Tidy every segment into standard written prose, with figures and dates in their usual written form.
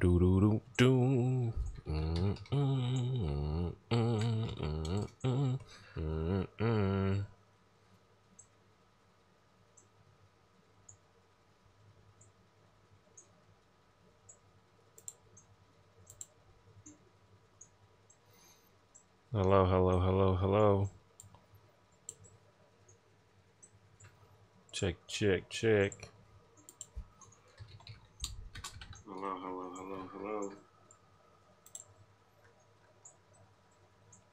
Do do do do. Hello, hello, hello, hello. Check, check, check. Hello, hello, hello, hello.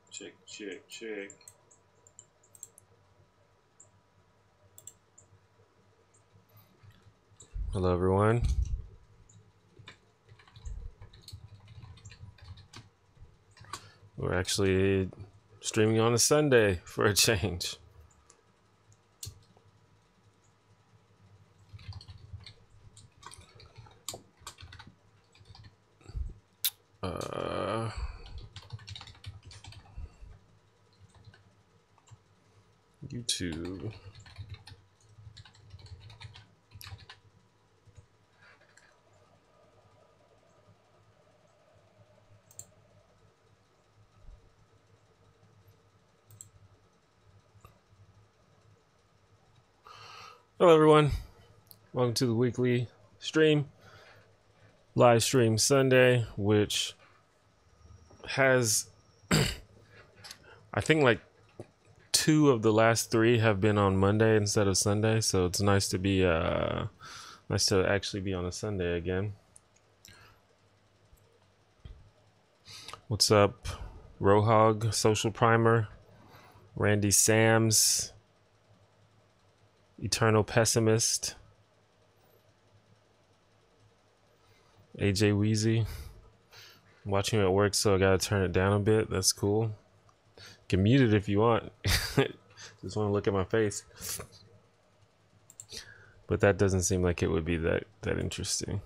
Check, check, check. Hello, everyone. We're actually streaming on a Sunday for a change. YouTube. Hello, everyone. Welcome to the weekly stream, live stream Sunday, which has, I think, like 2 of the last 3 have been on Monday instead of Sunday, so it's nice to be nice to actually be on a Sunday again. What's up, Rohog, Social Primer, Randy Sams, Eternal Pessimist, AJ Wheezy. I'm watching you at work, so I gotta turn it down a bit. That's cool. You can mute it if you want. Just want to look at my face. But that doesn't seem like it would be that interesting.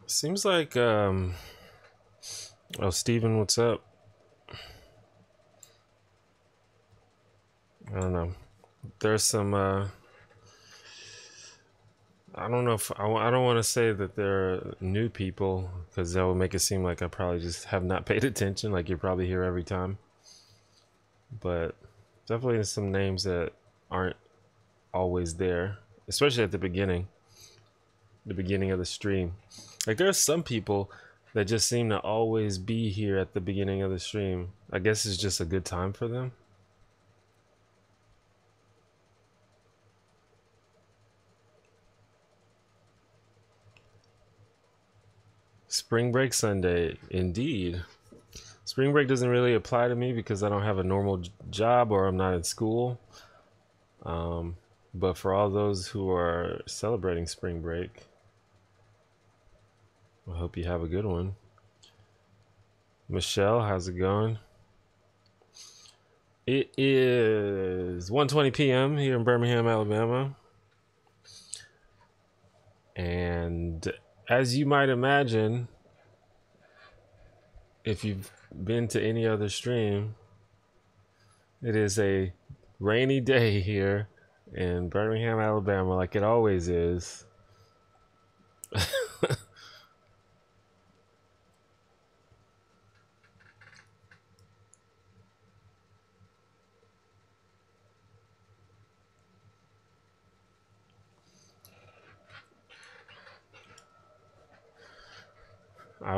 Seems like oh, Steven, what's up? I don't know. There's some I don't know if I don't want to say that they're new people, because that would make it seem like I probably just have not paid attention, like you're probably here every time. But definitely some names that aren't always there, especially at the beginning of the stream. Like there's some people that just seem to always be here at the beginning of the stream. I guess it's just a good time for them. Spring break Sunday, indeed. Spring break doesn't really apply to me because I don't have a normal job or I'm not in school. But for all those who are celebrating spring break, I hope you have a good one. Michelle, how's it going? It is 1:20 p.m. here in Birmingham, Alabama. And as you might imagine, if you've been to any other stream, it is a rainy day here in Birmingham, Alabama, like it always is. I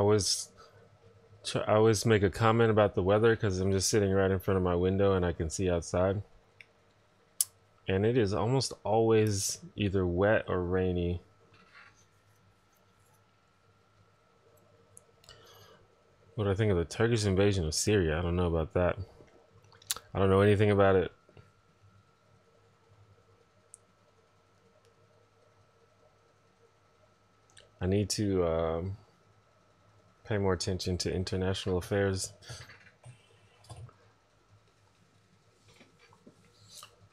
always make a comment about the weather because I'm just sitting right in front of my window and I can see outside. And it is almost always either wet or rainy. What do I think of the Turkish invasion of Syria? I don't know about that. I don't know anything about it. I need to pay more attention to international affairs.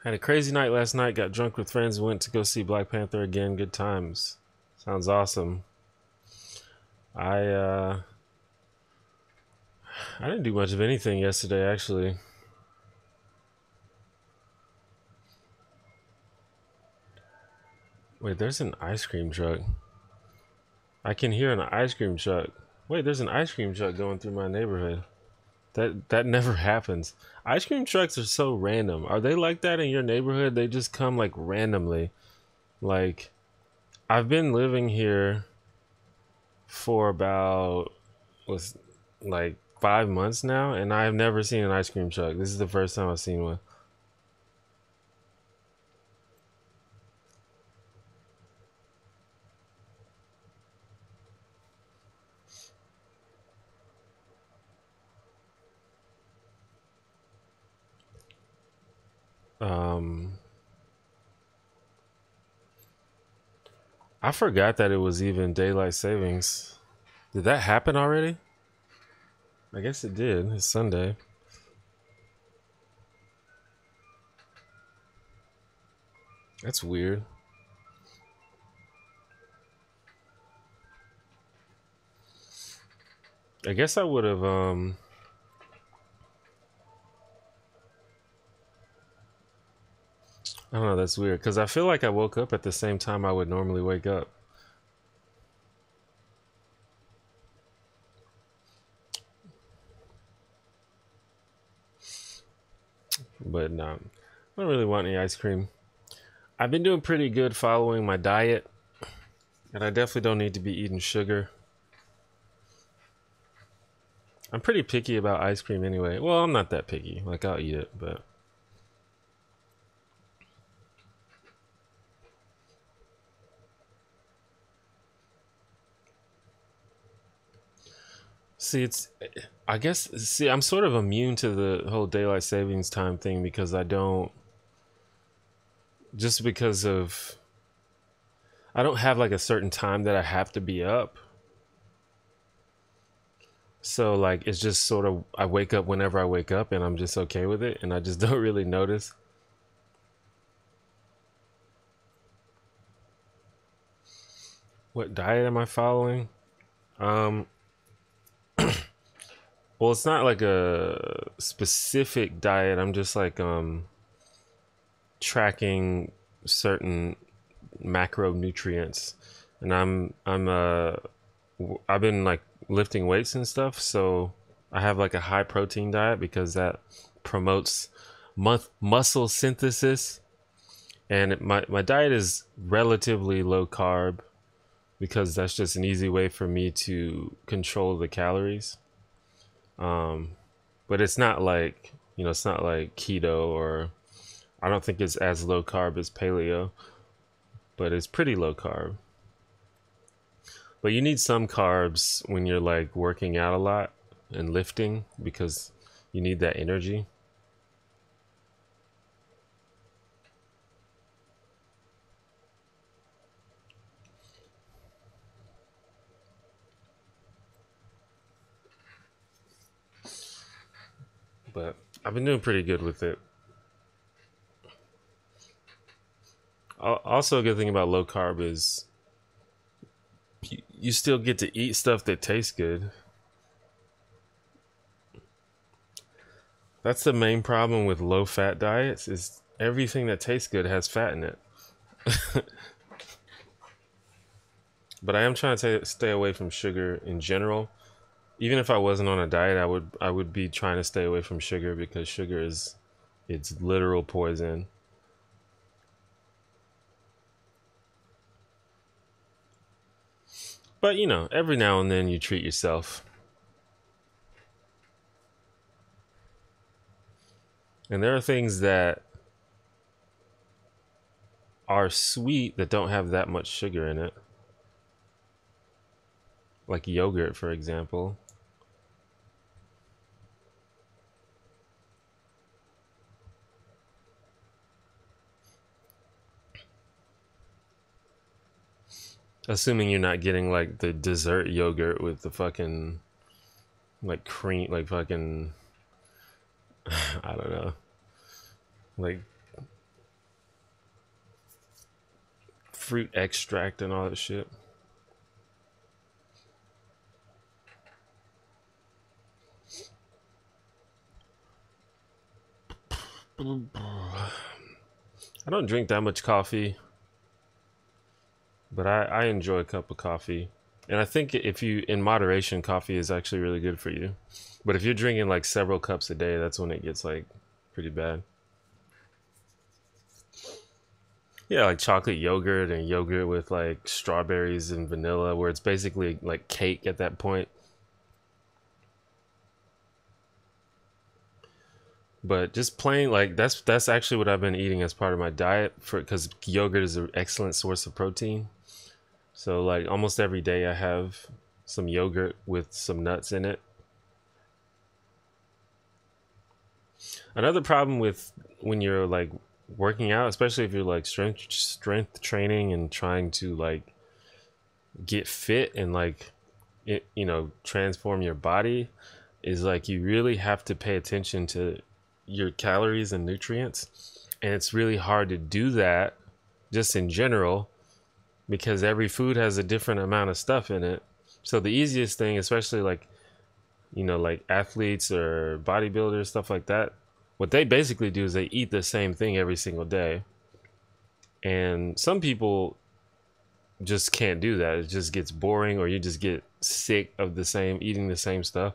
Had a crazy night last night, got drunk with friends, went to go see Black Panther again. Good times. Sounds awesome. I I didn't do much of anything yesterday, actually. Wait, there's an ice cream truck. I can hear an ice cream truck. Wait, there's an ice cream truck going through my neighborhood. That never happens. Ice cream trucks are so random. Are they like that in your neighborhood? They just come like randomly. Like, I've been living here for about was like 5 months now, and I've never seen an ice cream truck. This is the first time I've seen one. Um, I forgot that it was even daylight savings. Did that happen already? I guess it did. It's Sunday. That's weird. I guess I would have I don't know, that's weird cuz I feel like I woke up at the same time I would normally wake up. But no. I don't really want any ice cream. I've been doing pretty good following my diet, and I definitely don't need to be eating sugar. I'm pretty picky about ice cream anyway. Well, I'm not that picky. Like, I'll eat it, but see, it's I guess see, I'm sort of immune to the whole daylight savings time thing because I don't just because of I don't have like a certain time that I have to be up. So like it's just sort of I wake up whenever I wake up and I'm just okay with it and I just don't really notice. What diet am I following? Um well, it's not like a specific diet. I'm just like tracking certain macronutrients and I've been like lifting weights and stuff, so I have like a high protein diet because that promotes muscle synthesis. And my diet is relatively low carb because that's just an easy way for me to control the calories. Um, but it's not like, it's not like keto, or I don't think it's as low carb as paleo, but it's pretty low carb. But you need some carbs when you're like working out a lot and lifting because you need that energy. But I've been doing pretty good with it. Also, a good thing about low carb is you still get to eat stuff that tastes good. That's the main problem with low fat diets is everything that tastes good has fat in it. But I am trying to stay away from sugar in general. Even if I wasn't on a diet, I would be trying to stay away from sugar because sugar is it's literal poison. But every now and then you treat yourself. And there are things that are sweet that don't have that much sugar in it. Like yogurt, for example. Assuming you're not getting like the dessert yogurt with the fucking like cream, like fucking I don't know, like fruit extract and all that shit. I don't drink that much coffee, but I enjoy a cup of coffee. And I think if you, in moderation, coffee is actually really good for you. But if you're drinking like several cups a day, that's when it gets like pretty bad. Yeah, like chocolate yogurt and yogurt with like strawberries and vanilla, where it's basically like cake at that point. But just plain like that's actually what I've been eating as part of my diet for because yogurt is an excellent source of protein. So like almost every day I have some yogurt with some nuts in it. Another problem with when you're like working out, especially if you're like strength training and trying to like get fit and like transform your body, is like you really have to pay attention to your calories and nutrients. And it's really hard to do that just in general because every food has a different amount of stuff in it. So the easiest thing, especially like like athletes or bodybuilders, stuff like that, what they basically do is they eat the same thing every single day. And some people just can't do that. It just gets boring, or you just get sick of the same eating the same stuff.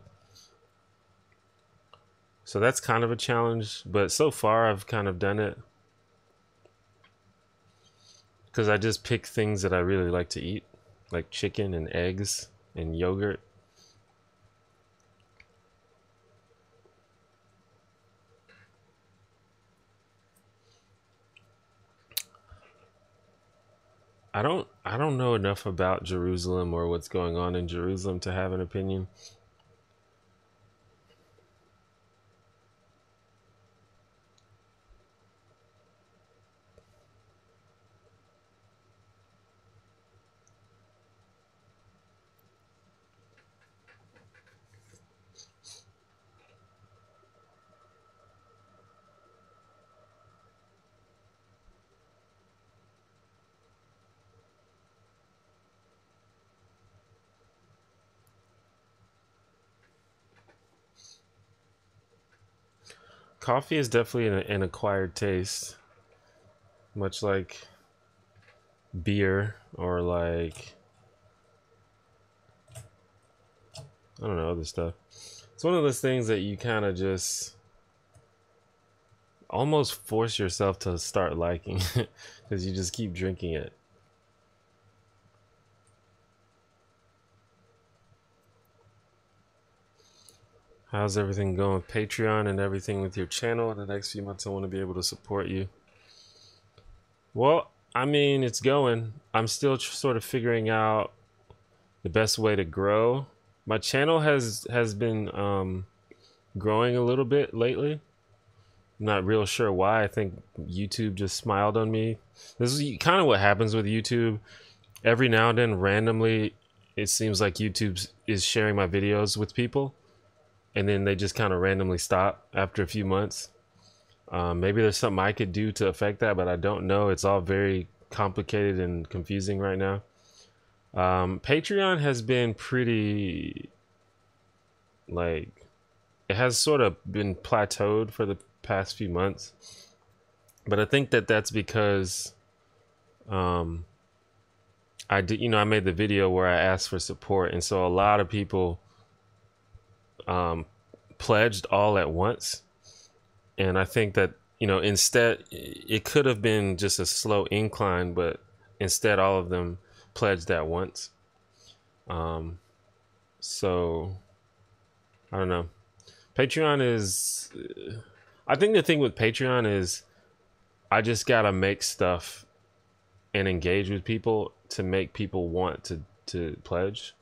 So that's kind of a challenge, but so far I've kind of done it because I just pick things that I really like to eat, like chicken and eggs and yogurt. I don't know enough about Jerusalem or what's going on in Jerusalem to have an opinion. Coffee is definitely an acquired taste, much like beer or like I don't know, other stuff. It's one of those things that you kind of just almost force yourself to start liking because you just keep drinking it. How's everything going with Patreon and everything with your channel? In the next few months, I want to be able to support you. Well, I mean, it's going. I'm still sort of figuring out the best way to grow. My channel has been growing a little bit lately. I'm not real sure why. I think YouTube just smiled on me. This is kind of what happens with YouTube. Every now and then, randomly, it seems like YouTube is sharing my videos with people, and then they just kind of randomly stop after a few months. Maybe there's something I could do to affect that, but I don't know. It's all very complicated and confusing right now. Patreon has been pretty, like, it has sort of been plateaued for the past few months, but I think that that's because I did, I made the video where I asked for support, and so a lot of people pledged all at once. And I think that, instead it could have been just a slow incline, but instead all of them pledged at once. So I don't know. Patreon is, I think the thing with Patreon is I just gotta make stuff and engage with people to make people want to pledge.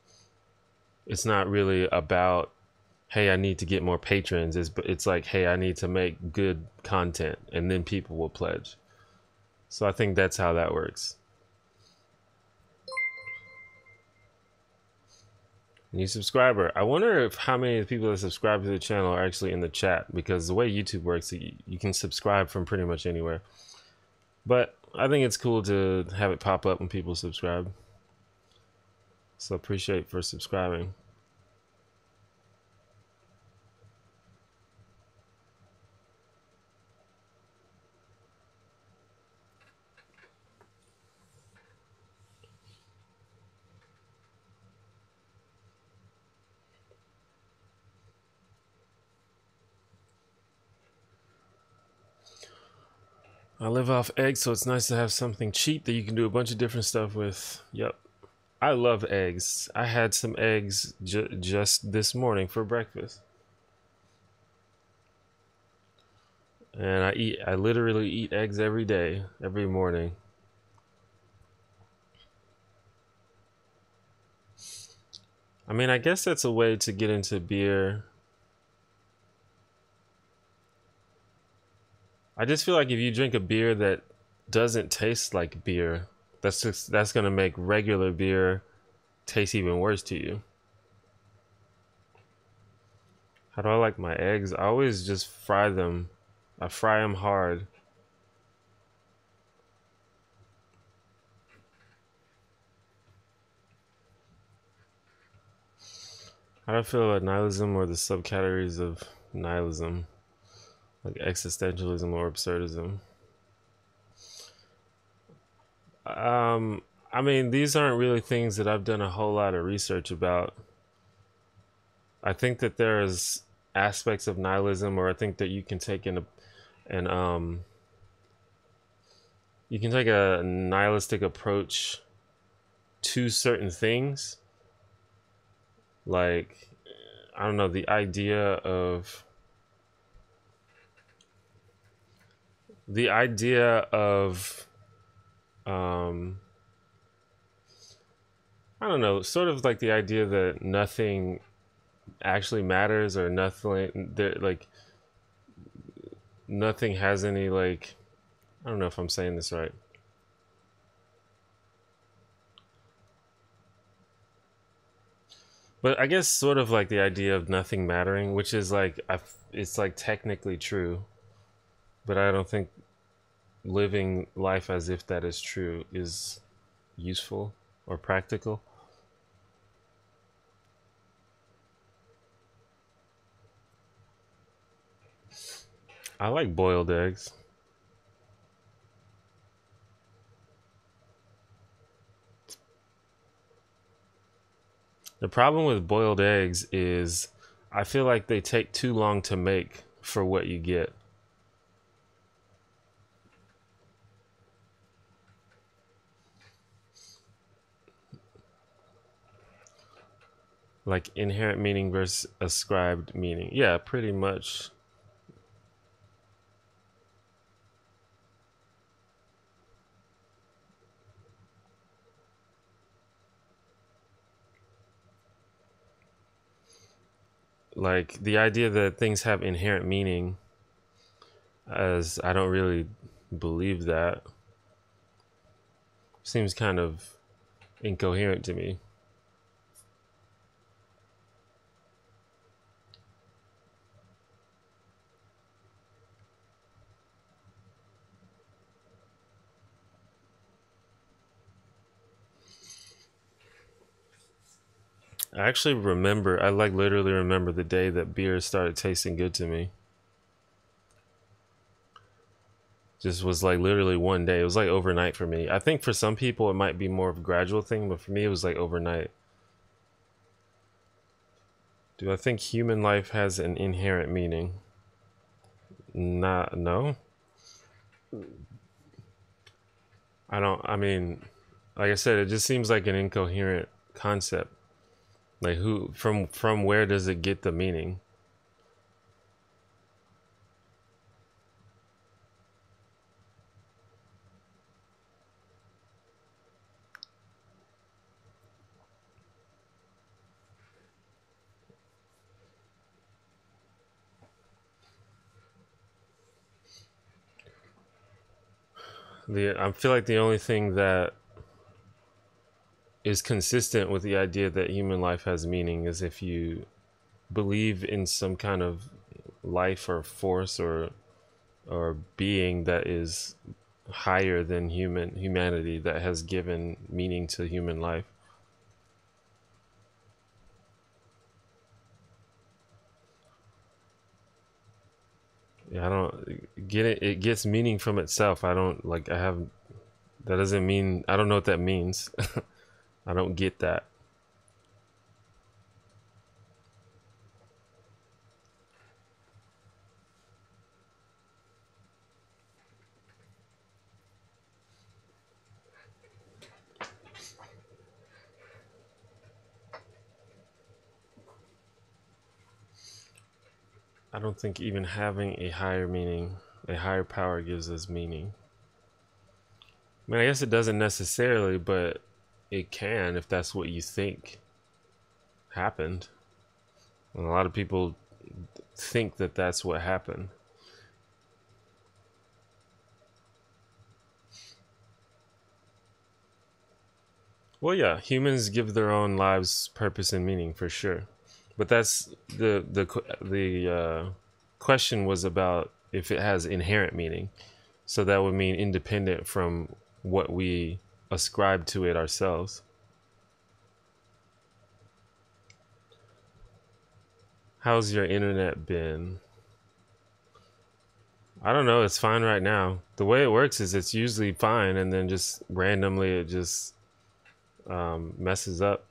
It's not really about, hey, I need to get more patrons. It's like, hey, I need to make good content, and then people will pledge. So I think that's how that works. New subscriber. I wonder if how many people that subscribe to the channel are actually in the chat, because the way YouTube works, you can subscribe from pretty much anywhere. But I think it's cool to have it pop up when people subscribe. So appreciate for subscribing. I live off eggs, so it's nice to have something cheap that you can do a bunch of different stuff with. Yep. I love eggs. I had some eggs just this morning for breakfast. And I literally eat eggs every day, every morning. I mean, I guess that's a way to get into beer. I just feel like if you drink a beer that doesn't taste like beer, that's gonna make regular beer taste even worse to you. How do I like my eggs? I always just fry them. I fry them hard. How do I feel about nihilism or the subcategories of nihilism? Like existentialism or absurdism? I mean, these aren't really things that I've done a whole lot of research about. I think that there's aspects of nihilism, or I think that you can take and you can take a nihilistic approach to certain things. Like, I don't know, the idea of I don't know, sort of like the idea that nothing actually matters, or nothing that like nothing has any, like, I don't know if I'm saying this right. But I guess sort of like the idea of nothing mattering, which is like it's like technically true, but I don't think living life as if that is true is useful or practical. I like boiled eggs. The problem with boiled eggs is I feel like they take too long to make for what you get. Like inherent meaning versus ascribed meaning. Yeah, pretty much. Like the idea that things have inherent meaning, as I don't really believe that, seems kind of incoherent to me. I like literally remember the day that beer started tasting good to me. Just was like literally one day. It was like overnight for me. I think for some people it might be more of a gradual thing, but for me it was like overnight. Do I think human life has an inherent meaning? Not, no. I don't, I mean, like I said, it just seems like an incoherent concept. Like who from where does it get the meaning? I feel like the only thing that is consistent with the idea that human life has meaning is if you believe in some kind of life or force or being that is higher than humanity, that has given meaning to human life. Yeah, I don't get it. It gets meaning from itself. I don't like. I have. That doesn't mean. I don't know what that means. I don't get that. I don't think even having a higher meaning, a higher power gives us meaning. I mean, I guess it doesn't necessarily, but it can if that's what you think happened. And a lot of people think that that's what happened. Well, yeah, humans give their own lives purpose and meaning for sure, but that's the question was about if it has inherent meaning. So that would mean independent from what we ascribe to it ourselves. How's your internet been? I don't know. It's fine right now. The way it works is it's usually fine, and then just randomly it just messes up.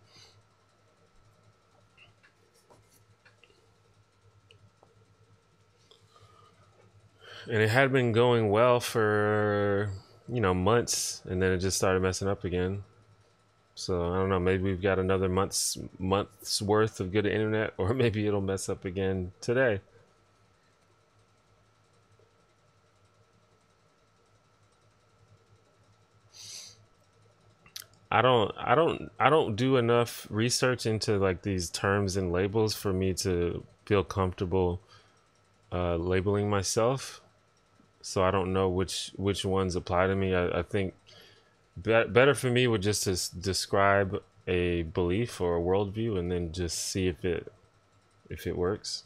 And it had been going well for months, and then it just started messing up again. So I don't know. Maybe we've got another month's worth of good internet, or maybe it'll mess up again today. I don't do enough research into like these terms and labels for me to feel comfortable labeling myself. So I don't know which ones apply to me. I think better for me would just to describe a belief or a worldview, and then just see if it works.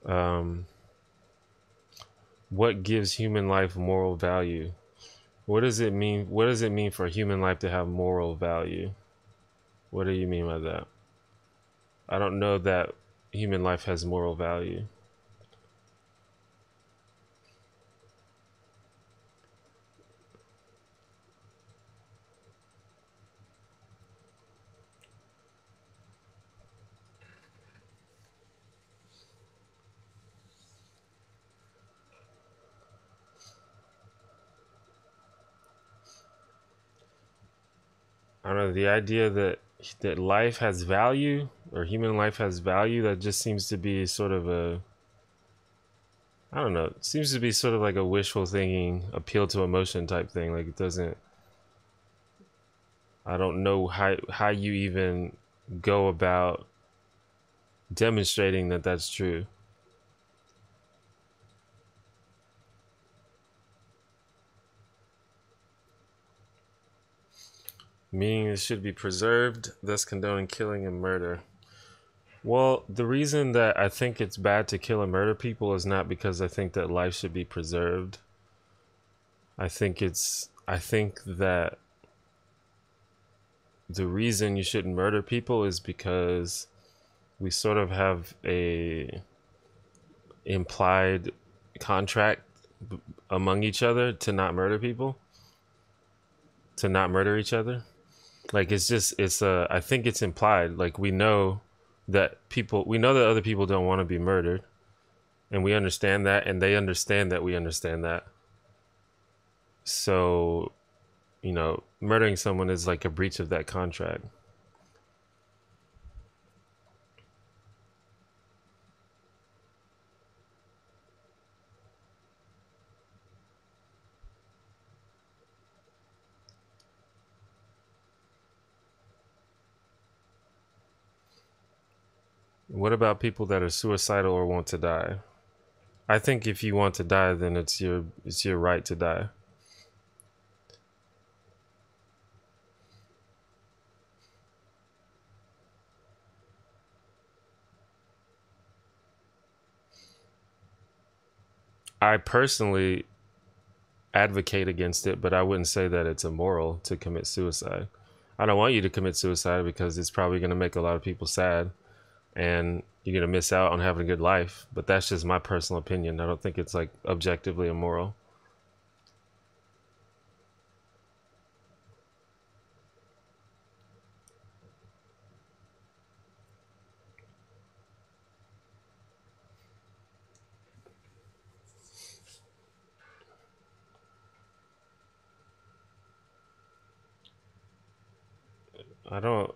Um, what gives human life moral value? What does it mean? What does it mean for human life to have moral value? What do you mean by that? I don't know that human life has moral value. I don't know, the idea that life has value, or human life has value, that just seems to be sort of a, I don't know, it seems to be sort of like a wishful thinking, appeal to emotion type thing. Like it doesn't, I don't know how you even go about demonstrating that that's true. Meaning it should be preserved, thus condoning killing and murder. Well, the reason that I think it's bad to kill and murder people is not because I think that life should be preserved. I think that the reason you shouldn't murder people is because we sort of have a implied contract among each other to not murder people, to not murder each other. Like I think it's implied. Like we know that other people don't want to be murdered, and we understand that, and they understand that we understand that. So, murdering someone is like a breach of that contract. What about people that are suicidal or want to die? I think if you want to die, then it's your right to die. I personally advocate against it, but I wouldn't say that it's immoral to commit suicide. I don't want you to commit suicide because it's probably going to make a lot of people sad, and you're going to miss out on having a good life. But that's just my personal opinion. I don't think it's like objectively immoral. I don't.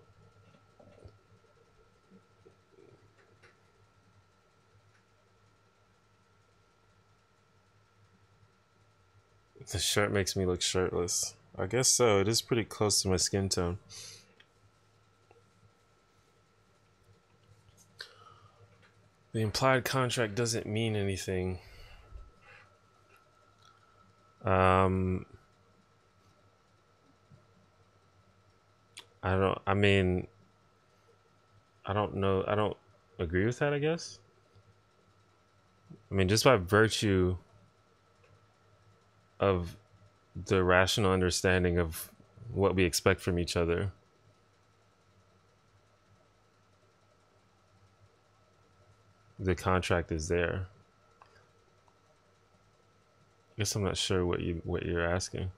The shirt makes me look shirtless. I guess so. It is pretty close to my skin tone. The implied contract doesn't mean anything. I mean, I don't know. I don't agree with that, I guess. I mean, just by virtue of the rational understanding of what we expect from each other, the contract is there. I guess I'm not sure what you're asking.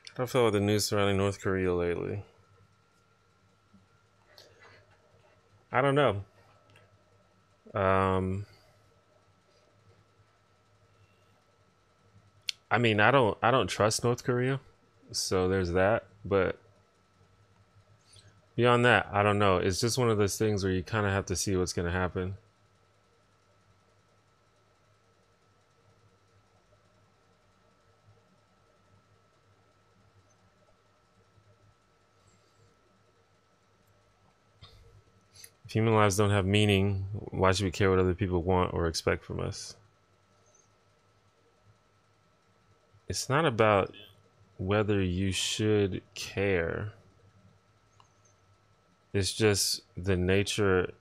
I don't feel about the news surrounding North Korea lately. I don't know. I mean, I don't trust North Korea, so there's that. But beyond that, I don't know. It's just one of those things where you kind of have to see what's going to happen. If human lives don't have meaning, why should we care what other people want or expect from us? It's not about whether you should care. It's just the nature.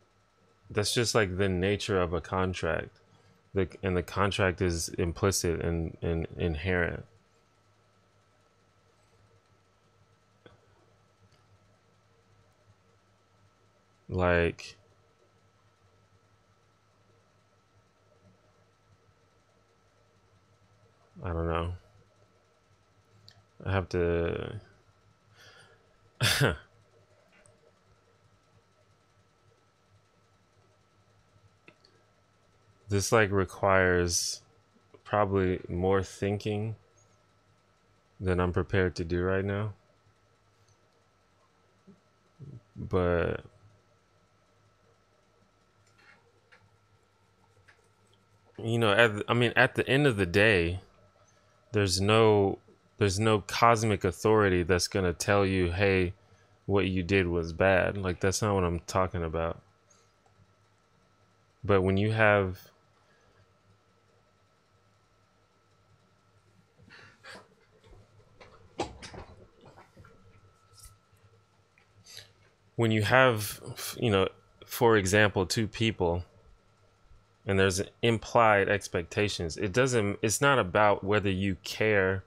That's just like the nature of a contract. And the contract is implicit and inherent. Like, I don't know. I have to. This like requires probably more thinking than I'm prepared to do right now. But you know, at the end of the day, there's no cosmic authority that's gonna tell you, hey, what you did was bad. Like, that's not what I'm talking about. But when you have you know, for example, two people and there's implied expectations, it's not about whether you care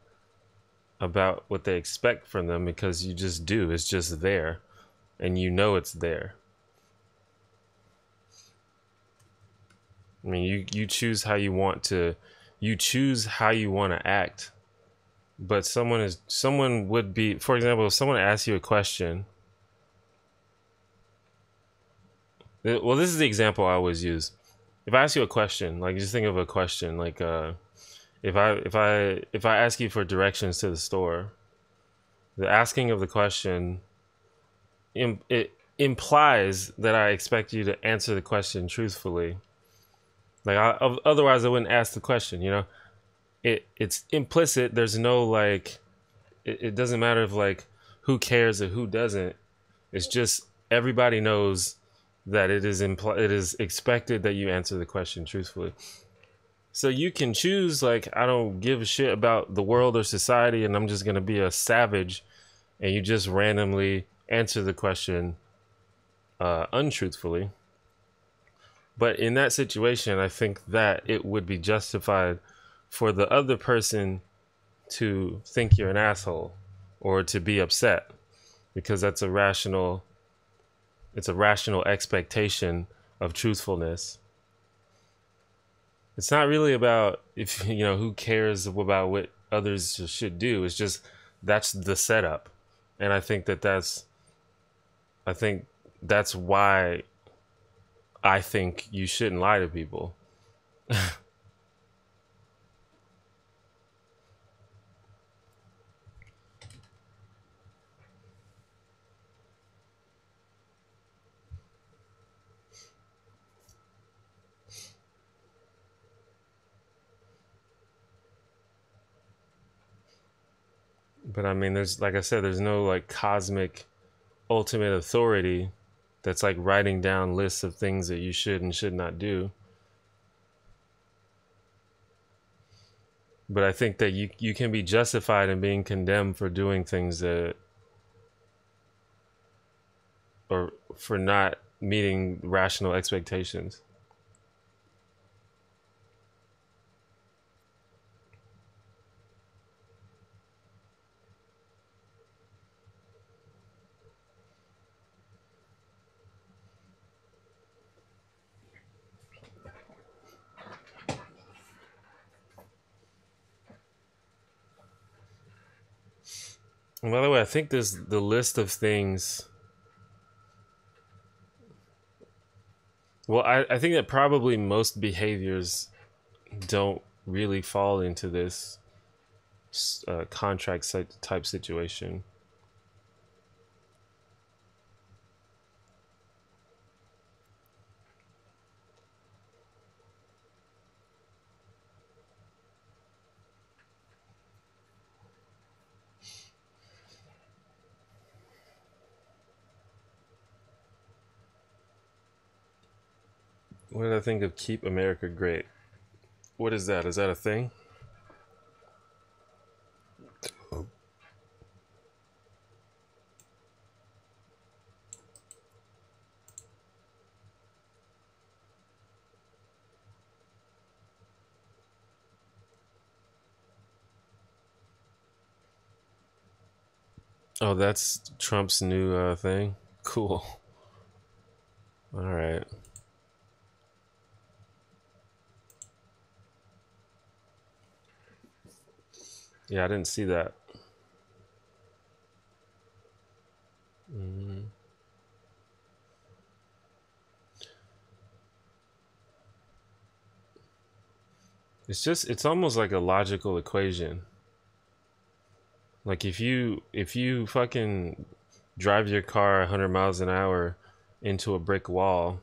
about what they expect from them, because you just do. It's just there and you know it's there. I mean, you choose how you want to act. But someone would be, for example, if someone asks you a question. Well, this is the example I always use. If I ask you a question, like, just think of a question, like, if I ask you for directions to the store, the asking of the question, it implies that I expect you to answer the question truthfully. Like, otherwise I wouldn't ask the question. You know, it's implicit. There's no like, it doesn't matter if like who cares or who doesn't. It's just everybody knows that it is expected that you answer the question truthfully. So you can choose, like, I don't give a shit about the world or society and I'm just going to be a savage, and you just randomly answer the question untruthfully. But in that situation, I think that it would be justified for the other person to think you're an asshole or to be upset, because that's a rational It's a rational expectation of truthfulness. It's not really about if who cares about what others should do. It's just that's the setup, and I think that's why I think you shouldn't lie to people. But I mean, there's, like I said, there's no like cosmic ultimate authority that's like writing down lists of things that you should and should not do. But I think that you can be justified in being condemned for doing things that, or for not meeting rational expectations. And by the way, I think there's the list of things. Well, I think that probably most behaviors don't really fall into this contract type situation. What did I think of Keep America Great? What is that? Is that a thing? Oh, that's Trump's new thing? Cool. All right. Yeah, I didn't see that. Mm. It's almost like a logical equation. Like if you fucking drive your car 100 miles an hour into a brick wall,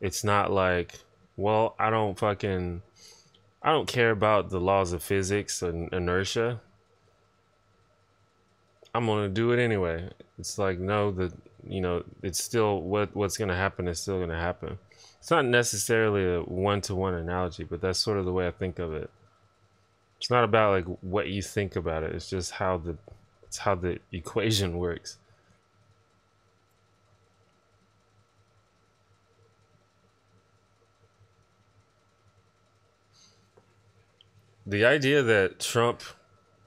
it's not like, well, I don't care about the laws of physics and inertia. I'm gonna do it anyway. It's like, no, it's still what's gonna happen is still gonna happen. It's not necessarily a one-to-one analogy, but that's sort of the way I think of it. It's not about like what you think about it. It's just how the equation works. The idea that Trump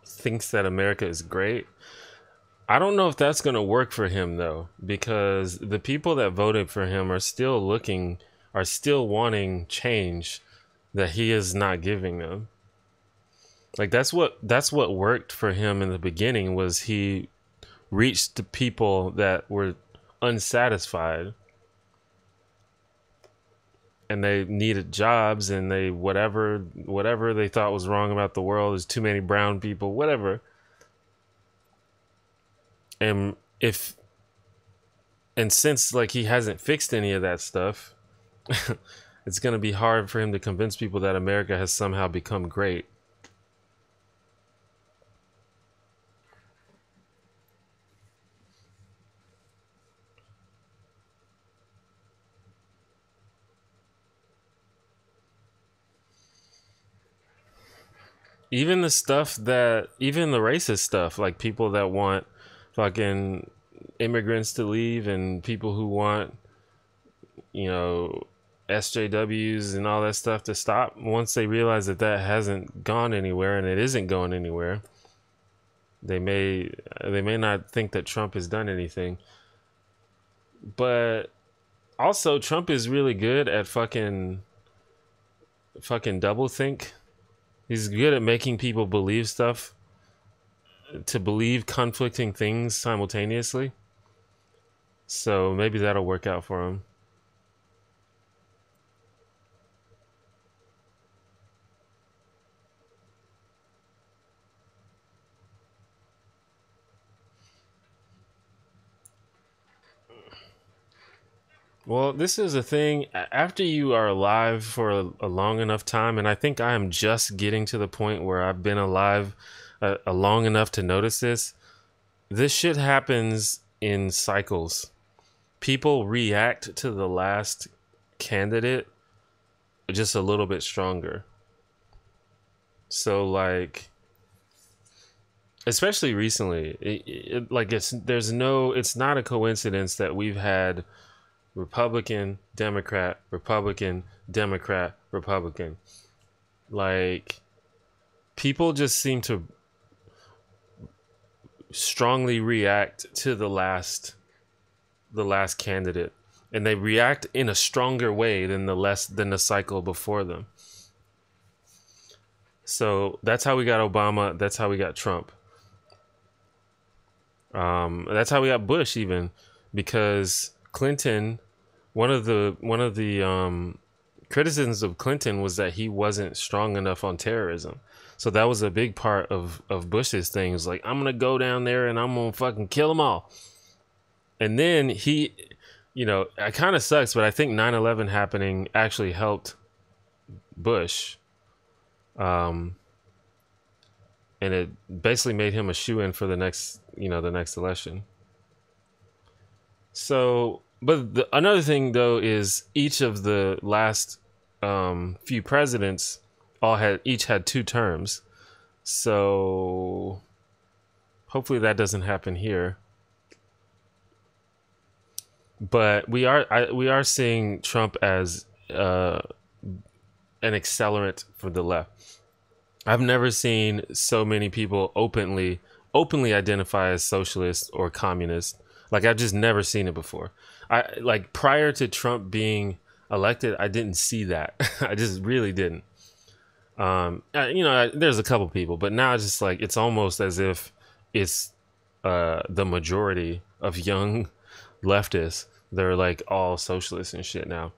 thinks that America is great, I don't know if that's going to work for him though, because the people that voted for him are still wanting change that he is not giving them. Like that's what worked for him in the beginning, was he reached the people that were unsatisfied and they needed jobs, and they whatever they thought was wrong about the world, is too many brown people, whatever. And since like he hasn't fixed any of that stuff, it's going to be hard for him to convince people that America has somehow become great. Even the racist stuff, like people that want fucking immigrants to leave, and people who want, SJWs and all that stuff to stop, once they realize that hasn't gone anywhere and it isn't going anywhere, they may not think that Trump has done anything. But also, Trump is really good at fucking double think. He's good at making people believe stuff, to believe conflicting things simultaneously. So maybe that'll work out for him. Well, this is a thing. After you are alive for a long enough time, and I think I am just getting to the point where I've been alive a long enough to notice this. This shit happens in cycles. People react to the last candidate just a little bit stronger. So, like, especially recently, it's not a coincidence that we've had Republican, Democrat, Republican, Democrat, Republican. Like, people just seem to strongly react to the last candidate, and they react in a stronger way than the cycle before them. So that's how we got Obama. That's how we got Trump. That's how we got Bush, even, because Clinton. One of the criticisms of Clinton was that he wasn't strong enough on terrorism. So that was a big part of Bush's thing. It was like, I'm gonna go down there and I'm gonna fucking kill them all. And then he, it kind of sucks, but I think 9/11 happening actually helped Bush. And it basically made him a shoo-in for the next election. So, but another thing though is each of the last few presidents each had 2 terms. So hopefully that doesn't happen here. But we are seeing Trump as an accelerant for the left. I've never seen so many people openly identify as socialist or communist. Like, I've just never seen it before. Prior to Trump being elected, I didn't see that. I just really didn't. There's a couple people, but now it's just like, it's almost as if it's the majority of young leftists. They're like all socialists and shit now.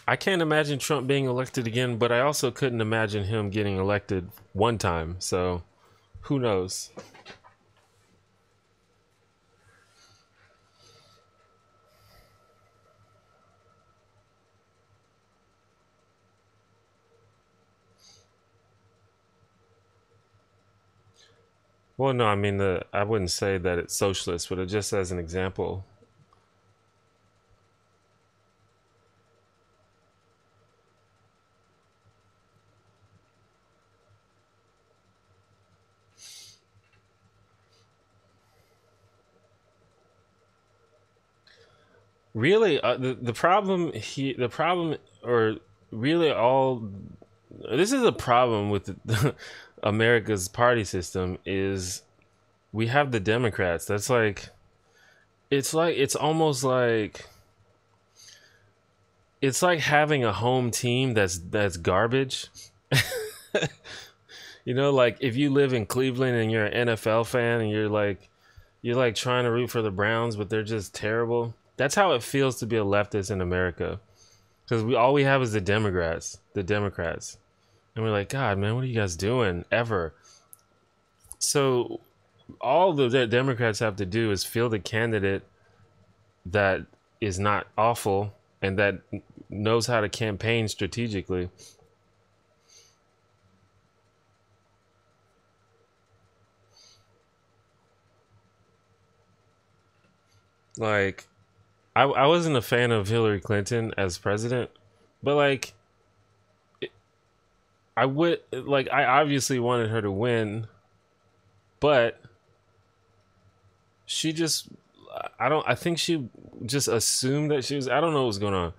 I can't imagine Trump being elected again, but I also couldn't imagine him getting elected one time. So who knows? Well, no, I mean, I wouldn't say that it's socialist, but it just as an example. Really, the problem, or really all, this is a problem with America's party system, is we have the Democrats. That's like, it's almost like, it's like having a home team that's garbage. Like if you live in Cleveland and you're an NFL fan and you're like trying to root for the Browns, but they're just terrible. That's how it feels to be a leftist in America, because all we have is the Democrats, and we're like, God, man, what are you guys doing ever? So all the Democrats have to do is field a candidate that is not awful and that knows how to campaign strategically. Like, I wasn't a fan of Hillary Clinton as president, but like, I obviously wanted her to win, but I think she just assumed that she was, I don't know what was going on.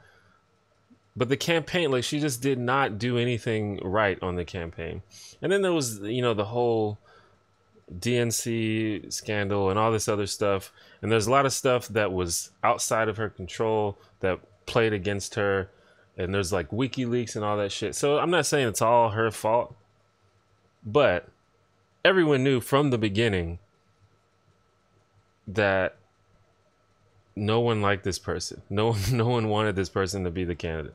But the campaign, like, she just did not do anything right on the campaign. And then there was, you know, the whole DNC scandal and all this other stuff. And there's a lot of stuff that was outside of her control that played against her. And there's like WikiLeaks and all that shit. So I'm not saying it's all her fault, but everyone knew from the beginning that no one liked this person. No one wanted this person to be the candidate.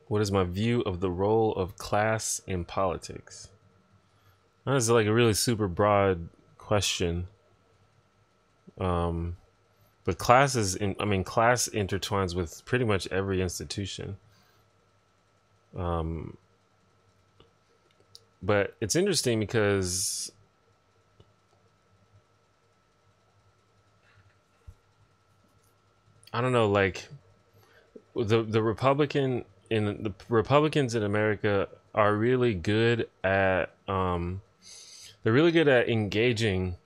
What is my view of the role of class in politics? That's like a really super broad question. But class class intertwines with pretty much every institution. But it's interesting because I don't know, like the Republicans in America are really good at they're really good at engaging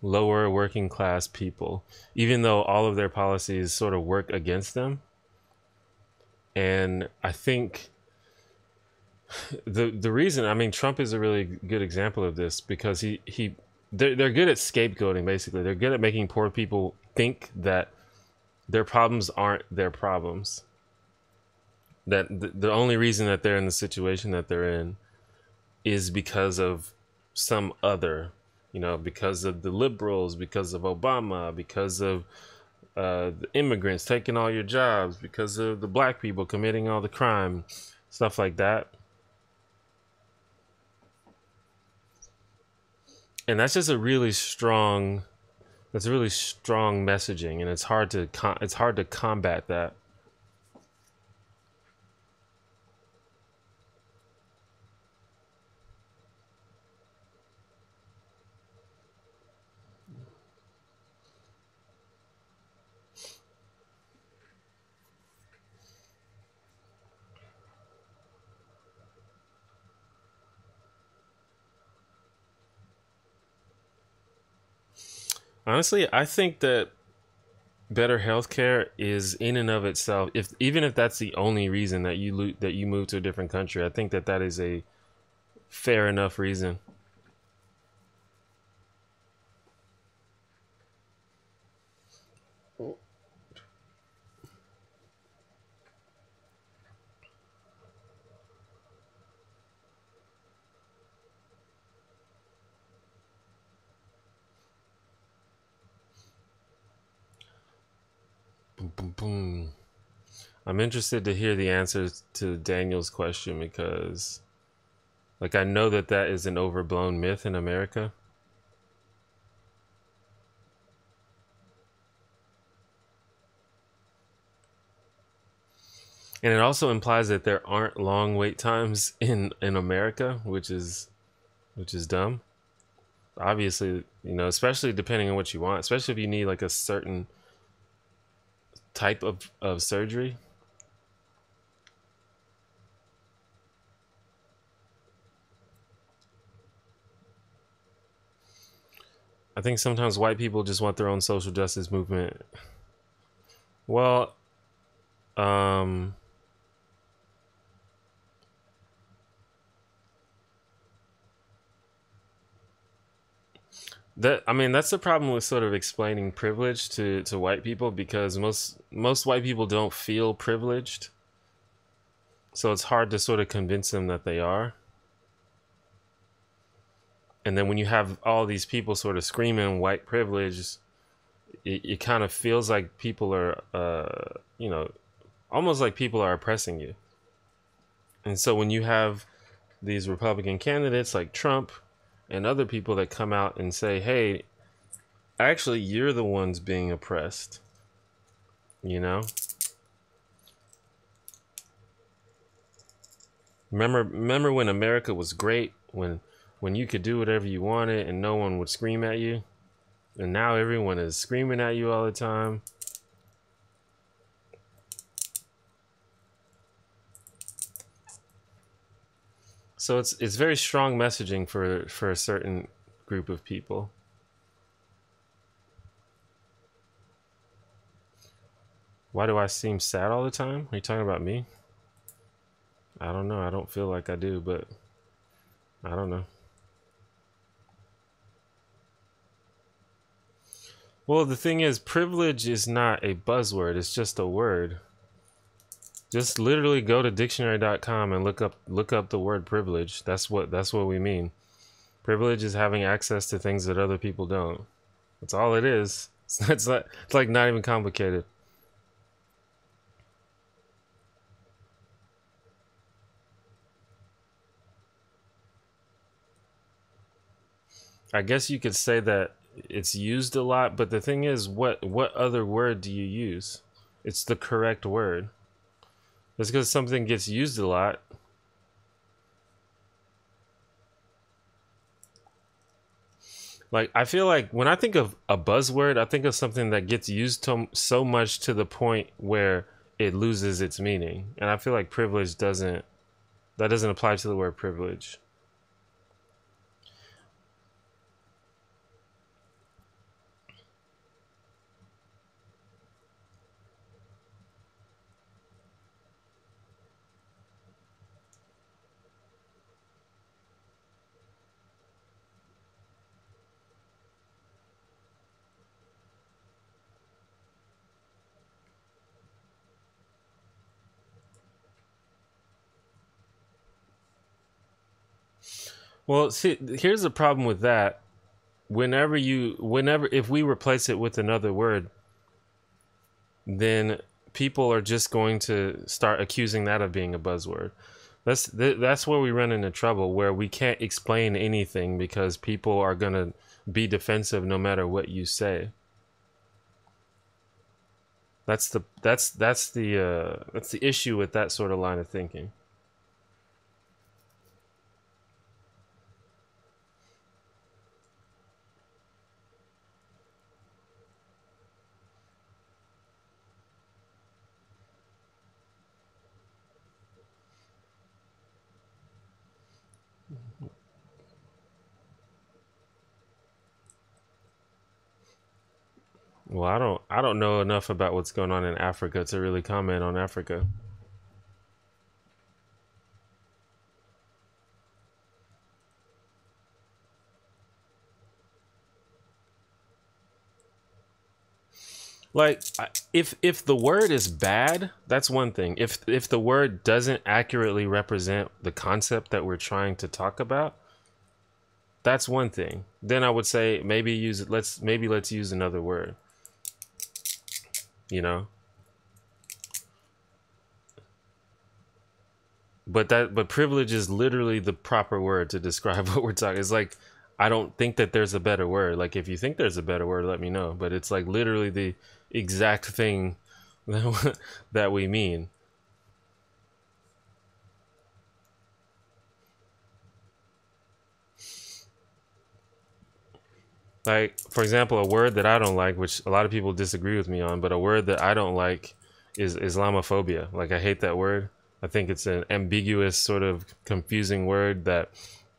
lower working class people, even though all of their policies sort of work against them. And I think the reason, I mean, Trump is a really good example of this because they're good at scapegoating. Basically, they're good at making poor people think that their problems aren't their problems, that the only reason that they're in the situation that they're in is because of some other, you know, because of the liberals, because of Obama, because of the immigrants taking all your jobs, because of the black people committing all the crime, stuff like that. And that's just a really strong, that's really strong messaging, and it's hard to combat that. Honestly, I think that better healthcare is in and of itself, if even if that's the only reason that you move to a different country, I think that that is a fair enough reason. Boom, boom, boom. I'm interested to hear the answers to Daniel's question because, like, I know that that is an overblown myth in America. And it also implies that there aren't long wait times in America, which is dumb. Obviously, you know, especially depending on what you want, especially if you need like a certain type of surgery. I think sometimes white people just want their own social justice movement. Well, um, that's the problem with sort of explaining privilege to white people, because most white people don't feel privileged. So it's hard to sort of convince them that they are. And then when you have all these people sort of screaming white privilege, it kind of feels like people are, you know, almost like people are oppressing you. And so when you have these Republican candidates like Trump and other people that come out and say, hey, actually, you're the ones being oppressed, you know? Remember when America was great, when you could do whatever you wanted and no one would scream at you? And now everyone is screaming at you all the time. So it's very strong messaging for a certain group of people. Why do I seem sad all the time? Are you talking about me? I don't know. I don't feel like I do, but I don't know. Well, the thing is, privilege is not a buzzword. It's just a word. Just literally go to dictionary.com and look up the word privilege. That's what we mean. Privilege is having access to things that other people don't. That's all it is. It's like not even complicated. I guess you could say that it's used a lot, but the thing is, what other word do you use? It's the correct word. Just because something gets used a lot. Like, I feel like when I think of a buzzword, I think of something that gets used so much to the point where it loses its meaning. And I feel like privilege doesn't apply to the word privilege. Well, see, here's the problem with that. Whenever if we replace it with another word, then people are just going to start accusing that of being a buzzword. That's where we run into trouble, where we can't explain anything because people are going to be defensive no matter what you say. That's the issue with that sort of line of thinking. Well, I don't know enough about what's going on in Africa to really comment on Africa. Like, if the word is bad, that's one thing. If the word doesn't accurately represent the concept that we're trying to talk about, that's one thing. Then I would say maybe let's use another word. You know? But privilege is literally the proper word to describe what we're talking. It's like, I don't think that there's a better word. Like, if you think there's a better word, let me know. But it's like literally the exact thing that we mean. Like, for example, a word that I don't like, which a lot of people disagree with me on, but a word that I don't like is Islamophobia. Like, I hate that word. I think it's an ambiguous, sort of confusing word that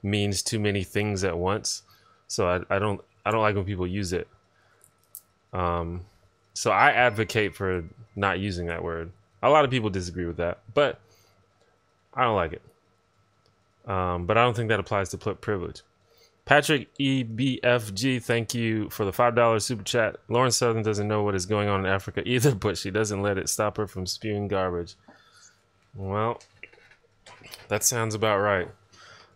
means too many things at once. So I don't like when people use it. So I advocate for not using that word. A lot of people disagree with that, but I don't like it. But I don't think that applies to privilege. Patrick EBFG, thank you for the $5 super chat. Lauren Southern doesn't know what is going on in Africa either, but she doesn't let it stop her from spewing garbage. Well, that sounds about right.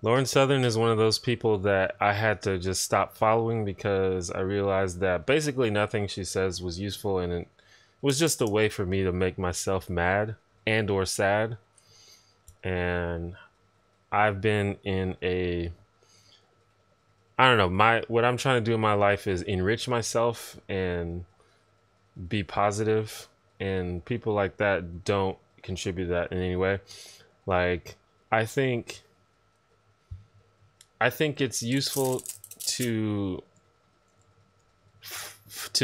Lauren Southern is one of those people that I had to just stop following because I realized that basically nothing she says was useful, and it was just a way for me to make myself mad and or sad. And I've been in a, I don't know, what I'm trying to do in my life is enrich myself and be positive, and people like that don't contribute that in any way. Like, I think it's useful to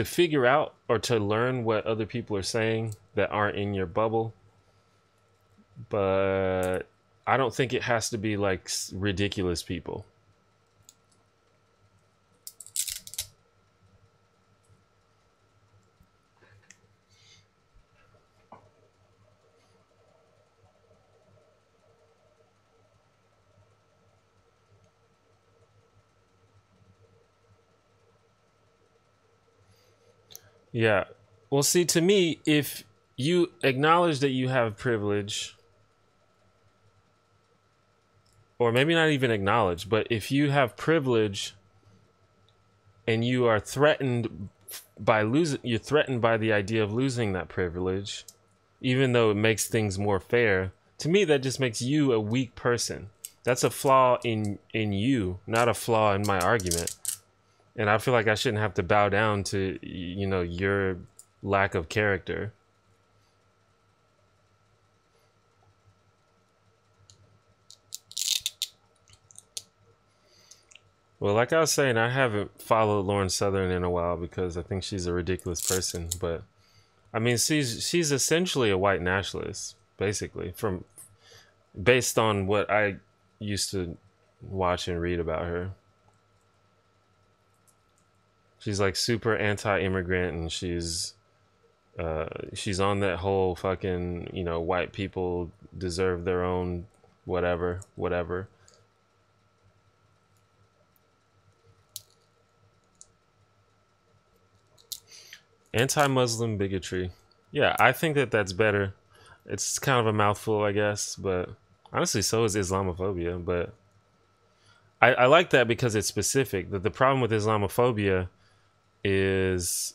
figure out or to learn what other people are saying that aren't in your bubble, but I don't think it has to be like ridiculous people. Yeah. Well, see, to me, if you acknowledge that you have privilege, or maybe not even acknowledge, but if you have privilege and you are threatened by losing, you're threatened by the idea of losing that privilege, even though it makes things more fair, to me, that just makes you a weak person. That's a flaw in you, not a flaw in my argument. And I feel like I shouldn't have to bow down to, you know, your lack of character. Well, like I was saying, I haven't followed Lauren Southern in a while because I think she's a ridiculous person. But I mean, she's essentially a white nationalist, basically, based on what I used to watch and read about her. She's like super anti-immigrant, and she's on that whole fucking, you know, white people deserve their own whatever. Anti-Muslim bigotry. Yeah, I think that that's better. It's kind of a mouthful, I guess, but honestly, so is Islamophobia. But I like that because it's specific. The problem with Islamophobia is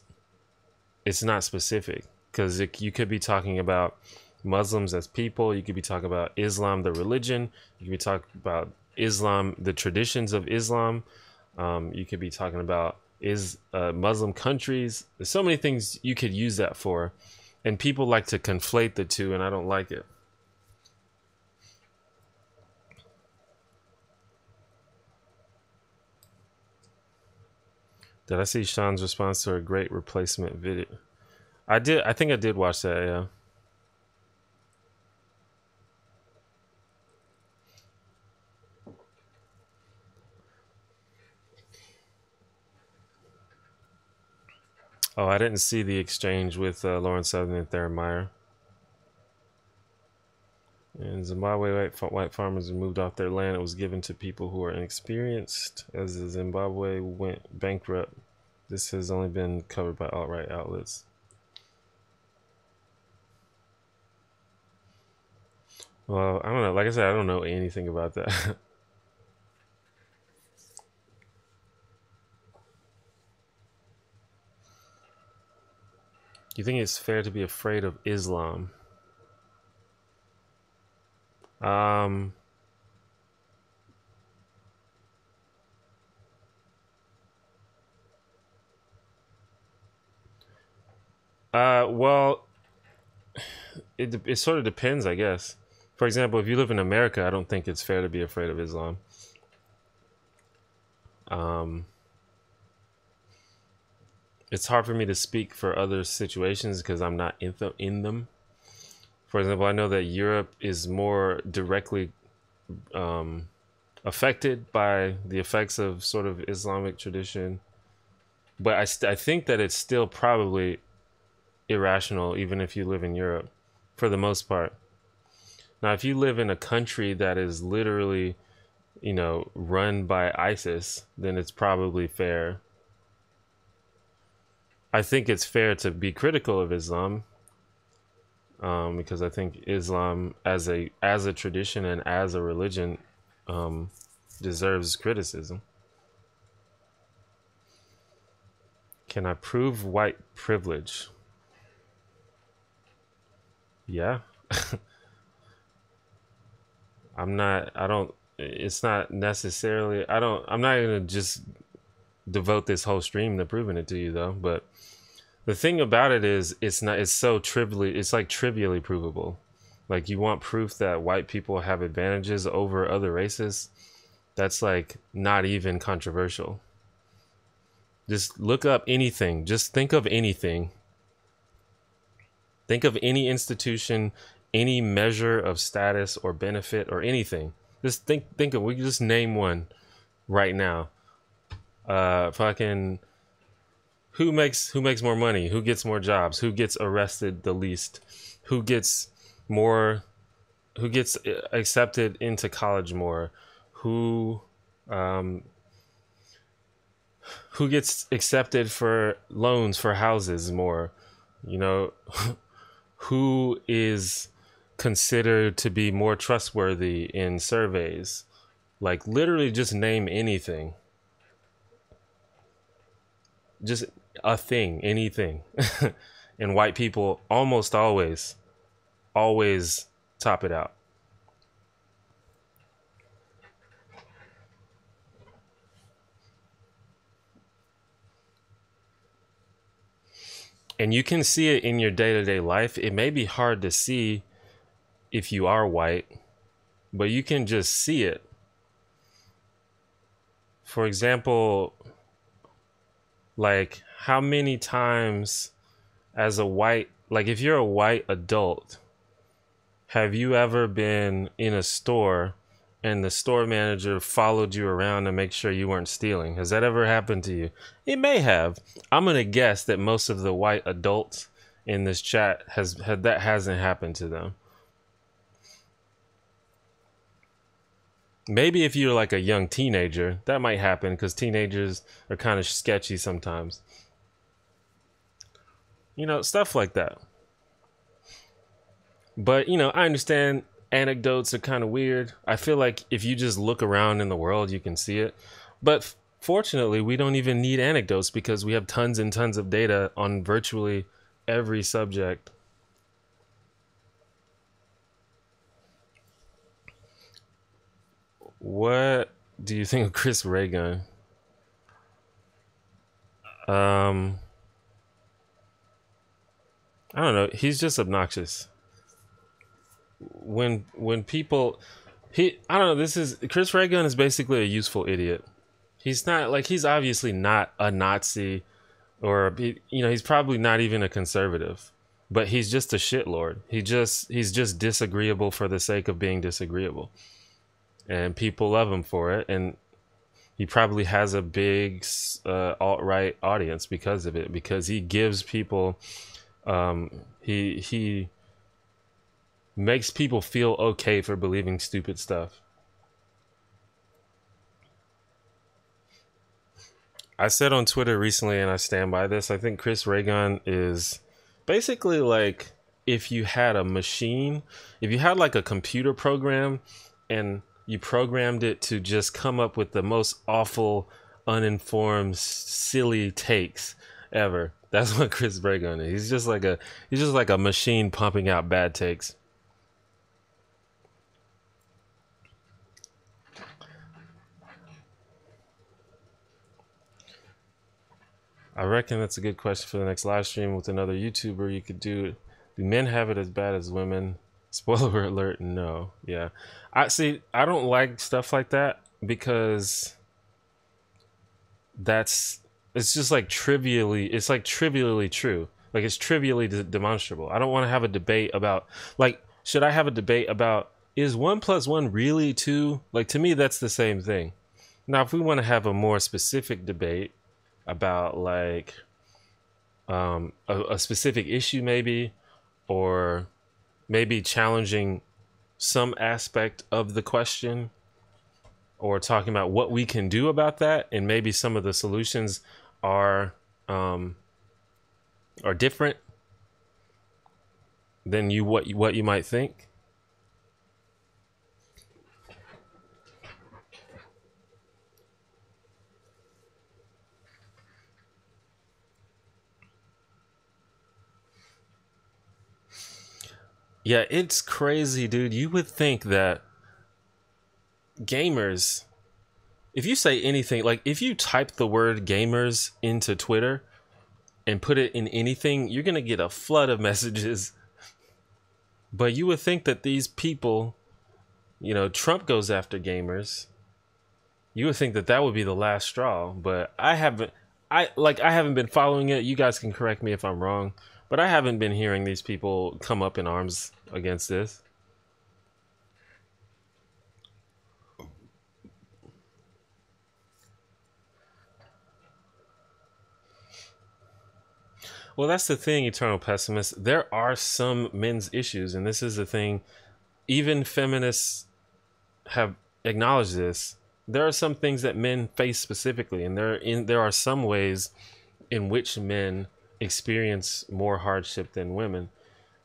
it's not specific, because you could be talking about Muslims as people. You could be talking about Islam, the religion. You could be talking about Islam, the traditions of Islam. You could be talking about Muslim countries. There's so many things you could use that for, and people like to conflate the two, and I don't like it. Did I see Sean's response to a great replacement video? I did. I think I did watch that. Yeah. Oh, I didn't see the exchange with Lauren Southern and Theron Meyer. In Zimbabwe, white farmers moved off their land. It was given to people who are inexperienced. As Zimbabwe went bankrupt, this has only been covered by alt-right outlets. Well, I don't know. Like I said, I don't know anything about that. Do you think it's fair to be afraid of Islam? Well, it sort of depends, I guess. For example, if you live in America, I don't think it's fair to be afraid of Islam. It's hard for me to speak for other situations because I'm not in them. For example, I know that Europe is more directly affected by the effects of sort of Islamic tradition, but I think that it's still probably irrational, even if you live in Europe, for the most part. Now, if you live in a country that is literally, you know, run by ISIS, then it's probably fair. I think it's fair to be critical of Islam, because I think Islam as a tradition and as a religion deserves criticism. Can I prove white privilege? Yeah. It's not necessarily, I'm not going to just devote this whole stream to proving it to you though. But the thing about it is it's like trivially provable. Like, you want proof that white people have advantages over other races. That's like not even controversial. Just look up anything. Just think of anything. Think of any institution, any measure of status or benefit or anything. Just think of, we can just name one right now. Fucking who makes more money? Who gets more jobs? Who gets arrested the least? Who gets more? Who gets accepted into college more? Who gets accepted for loans for houses more? You know, who is considered to be more trustworthy in surveys? Like, literally just name anything. Just a thing, anything. And white people almost always top it out. And you can see it in your day-to-day life. It may be hard to see if you are white, but you can just see it. For example, like, how many times as a white, like, if you're a white adult, have you ever been in a store and the store manager followed you around to make sure you weren't stealing? Has that ever happened to you? It may have. I'm going to guess that most of the white adults in this chat that hasn't happened to them. Maybe if you're like a young teenager, that might happen, because teenagers are kind of sketchy sometimes. You know, stuff like that. But, you know, I understand anecdotes are kind of weird. I feel like if you just look around in the world, you can see it. But fortunately, we don't even need anecdotes, because we have tons and tons of data on virtually every subject. What do you think of Chris Ray-Gun? I don't know. He's just obnoxious. When people, I don't know. Chris Ray-Gun is basically a useful idiot. He's not, like, he's obviously not a Nazi, or, you know, he's probably not even a conservative, but he's just a shitlord. He's just disagreeable for the sake of being disagreeable, and people love him for it. And he probably has a big alt-right audience because of it, because he gives people, he makes people feel okay for believing stupid stuff. I said on Twitter recently, and I stand by this, I think Chris Ray-Gun is basically like if you had a machine, if you had like a computer program and you programmed it to just come up with the most awful, uninformed, silly takes ever. That's what Chris Ray-Gun is. He's just like a machine pumping out bad takes. I reckon that's a good question for the next live stream with another YouTuber. You could do men have it as bad as women? Spoiler alert, no. Yeah. I don't like stuff like that, because it's just like trivially true. Like, it's trivially demonstrable. I don't want to have a debate about, like, should I have a debate about, is 1 + 1 really 2? Like, to me, that's the same thing. Now, if we want to have a more specific debate about, like, a specific issue, maybe, or maybe challenging some aspect of the question, or talking about what we can do about that, and maybe some of the solutions are different than what you might think. Yeah, it's crazy, dude. You would think that gamers, if you say anything, like if you type the word gamers into Twitter and put it in anything, you're going to get a flood of messages. But you would think that these people, you know, Trump goes after gamers. You would think that that would be the last straw, but I haven't been following it. You guys can correct me if I'm wrong, But I haven't been hearing these people come up in arms against this. Well, that's the thing, eternal pessimist. There are some men's issues, and this is the thing. Even feminists have acknowledged this. There are some things that men face specifically, and there are some ways in which men experience more hardship than women.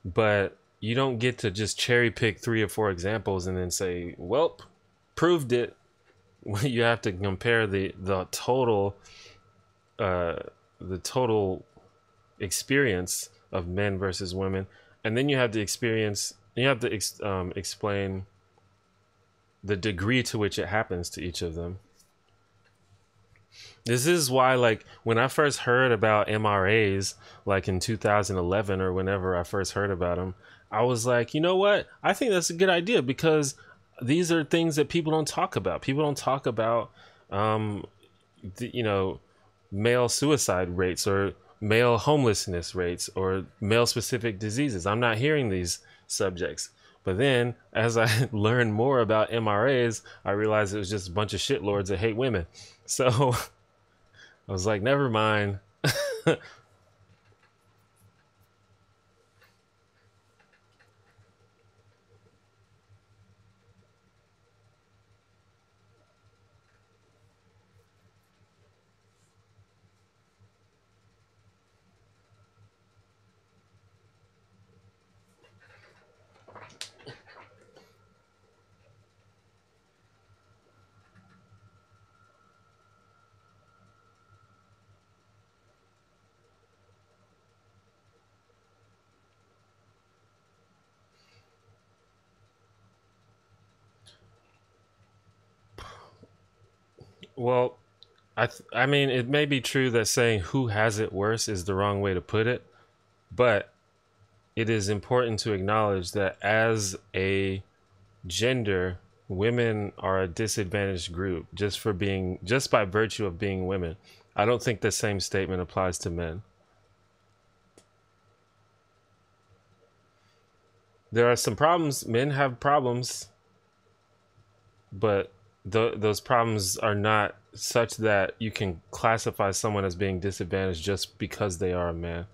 But you don't get to just cherry pick 3 or 4 examples and then say, "Well, proved it." You have to compare the total the total experience of men versus women, and then you have to explain the degree to which it happens to each of them. This is why, like, when I first heard about MRAs, like in 2011 or whenever I first heard about them, I was like, you know what? I think that's a good idea, because these are things that people don't talk about. People don't talk about, male suicide rates or male homelessness rates or male specific diseases. I'm not hearing these subjects. But then, as I learned more about MRAs, I realized it was just a bunch of shitlords that hate women. So I was like, never mind. Well, I mean, it may be true that saying who has it worse is the wrong way to put it, but it is important to acknowledge that as a gender, women are a disadvantaged group just by virtue of being women. I don't think the same statement applies to men. There are some problems. Men have problems, but those problems are not such that you can classify someone as being disadvantaged just because they are a man.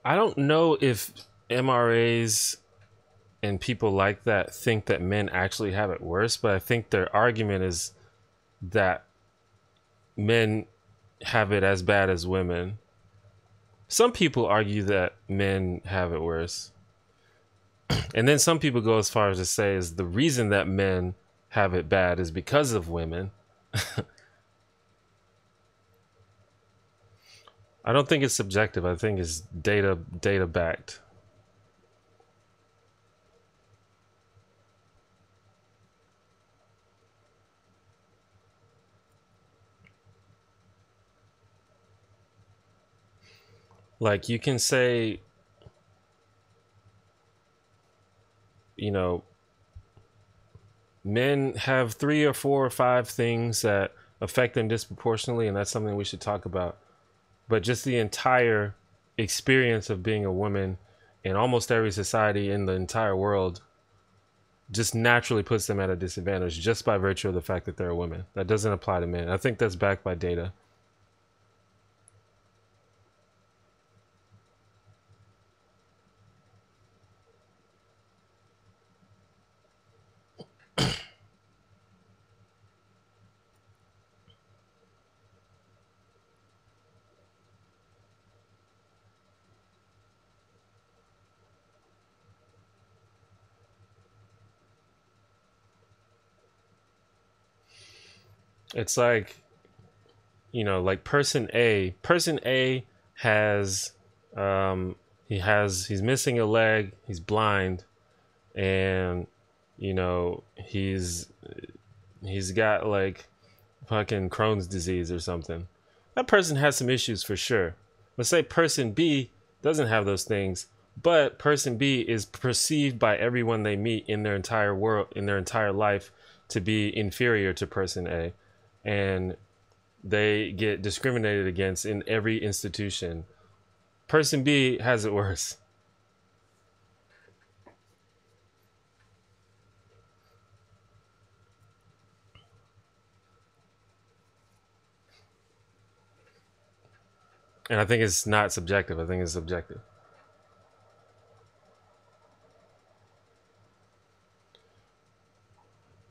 I don't know if MRAs and people like that think that men actually have it worse, but I think their argument is that men have it as bad as women. Some people argue that men have it worse. And then some people go as far as to say is the reason that men have it bad is because of women. I don't think it's subjective. I think it's data backed. Like, you can say, you know, men have 3 or 4 or 5 things that affect them disproportionately, and that's something we should talk about. But just the entire experience of being a woman in almost every society in the entire world just naturally puts them at a disadvantage just by virtue of the fact that they're a woman. That doesn't apply to men. I think that's backed by data. It's like, like person A has he's missing a leg, he's blind, and he's got like fucking Crohn's disease or something. That person has some issues for sure. Let's say person B doesn't have those things, But person B is perceived by everyone they meet in their entire world, in their entire life, to be inferior to person A, and they get discriminated against in every institution. Person B has it worse. And I think it's not subjective. I think it's subjective.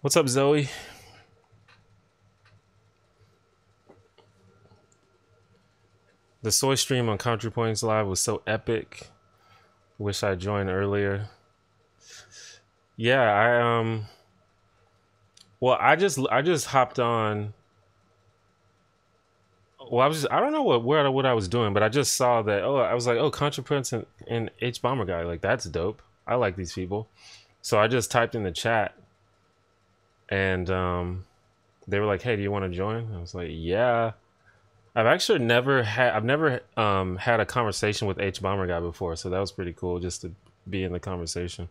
What's up, Zoe? The soy stream on ContraPoints Live was so epic. Wish I joined earlier. Yeah, well, I just hopped on. Well, I don't know what I was doing, but I just saw that. Oh, I was like, oh, ContraPoints and H Bomber guy, like that's dope. I like these people. So I just typed in the chat, and they were like, hey, do you want to join? I was like, yeah. I've never had a conversation with H Bomber guy before, so that was pretty cool just to be in the conversation.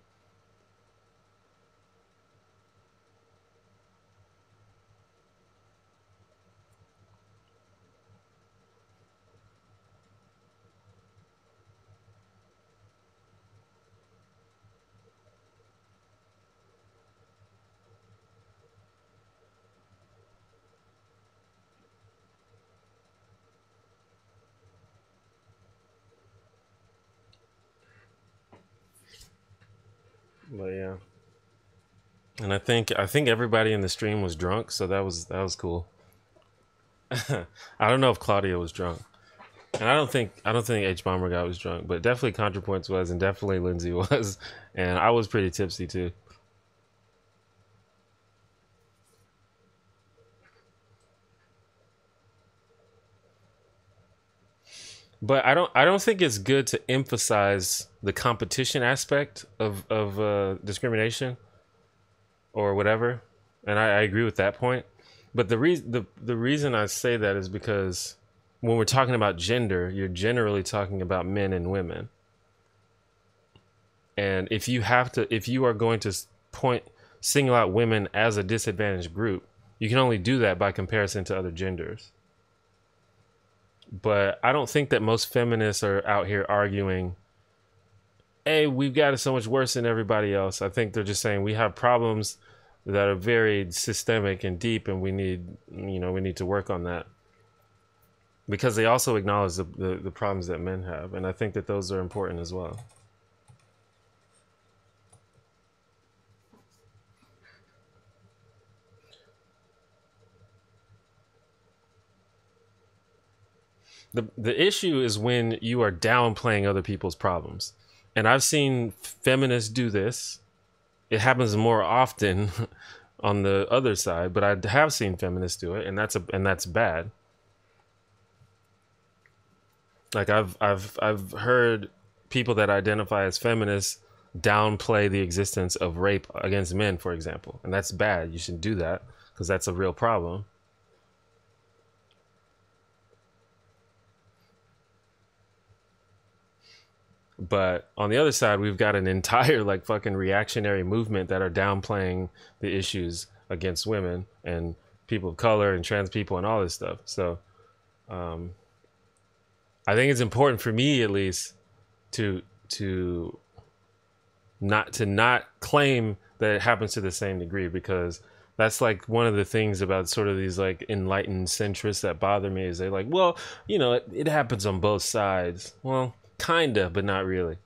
But yeah. And I think everybody in the stream was drunk, so that was cool. I don't know if Claudia was drunk. And I don't think H Bomber guy was drunk, but definitely ContraPoints was, and definitely Lindsay was, and I was pretty tipsy too. But I don't think it's good to emphasize the competition aspect of discrimination or whatever, and I agree with that point. But the reason I say that is because when we're talking about gender, you're generally talking about men and women. And if you are going to single out women as a disadvantaged group, you can only do that by comparison to other genders. But I don't think that most feminists are out here arguing, hey, we've got it so much worse than everybody else. I think they're just saying we have problems that are very systemic and deep, and we need to work on that. Because they also acknowledge the problems that men have, and I think that those are important as well. The issue is when you are downplaying other people's problems. And I've seen feminists do this. It happens more often on the other side, but I have seen feminists do it, and that's bad. Like I've heard people that identify as feminists downplay the existence of rape against men, for example, and that's bad. You shouldn't do that because that's a real problem. But on the other side, we've got an entire like fucking reactionary movement that are downplaying the issues against women and people of color and trans people and all this stuff. So I think it's important for me, at least, to not claim that it happens to the same degree, because that's like one of the things about sort of these like enlightened centrists that bother me is they're like, well, it happens on both sides. Well, kinda, but not really.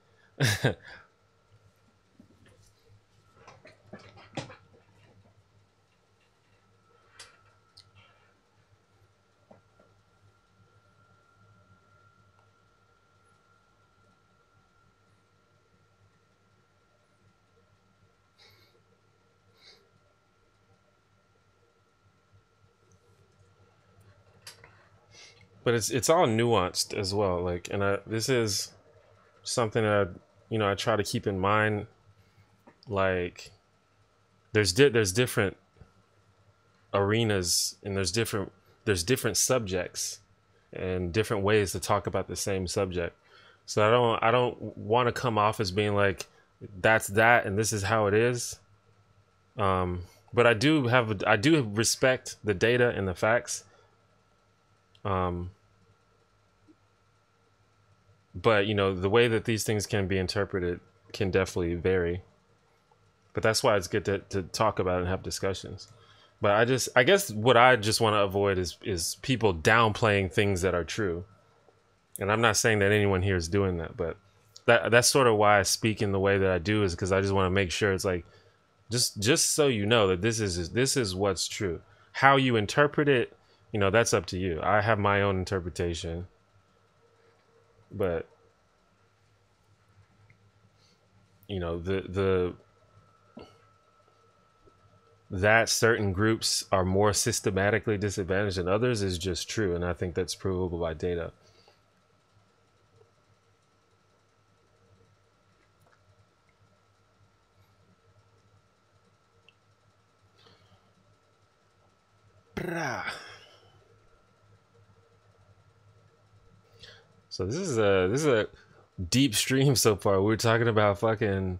But it's all nuanced as well. Like, and this is something that I try to keep in mind. Like, there's different arenas, and there's different subjects and different ways to talk about the same subject. So I don't want to come off as being like that's that and this is how it is. But I do respect the data and the facts. Um, but you know, the way that these things can be interpreted can definitely vary. But that's why it's good to talk about and have discussions. But I guess what I just want to avoid is people downplaying things that are true. And I'm not saying that anyone here is doing that, but that's sort of why I speak in the way that I do, is because I just want to make sure it's like just so you know that this is what's true. How you interpret it, you know, that's up to you. I have my own interpretation, but you know, the that certain groups are more systematically disadvantaged than others is just true, and I think that's provable by data. So this is a deep stream so far. We were talking about fucking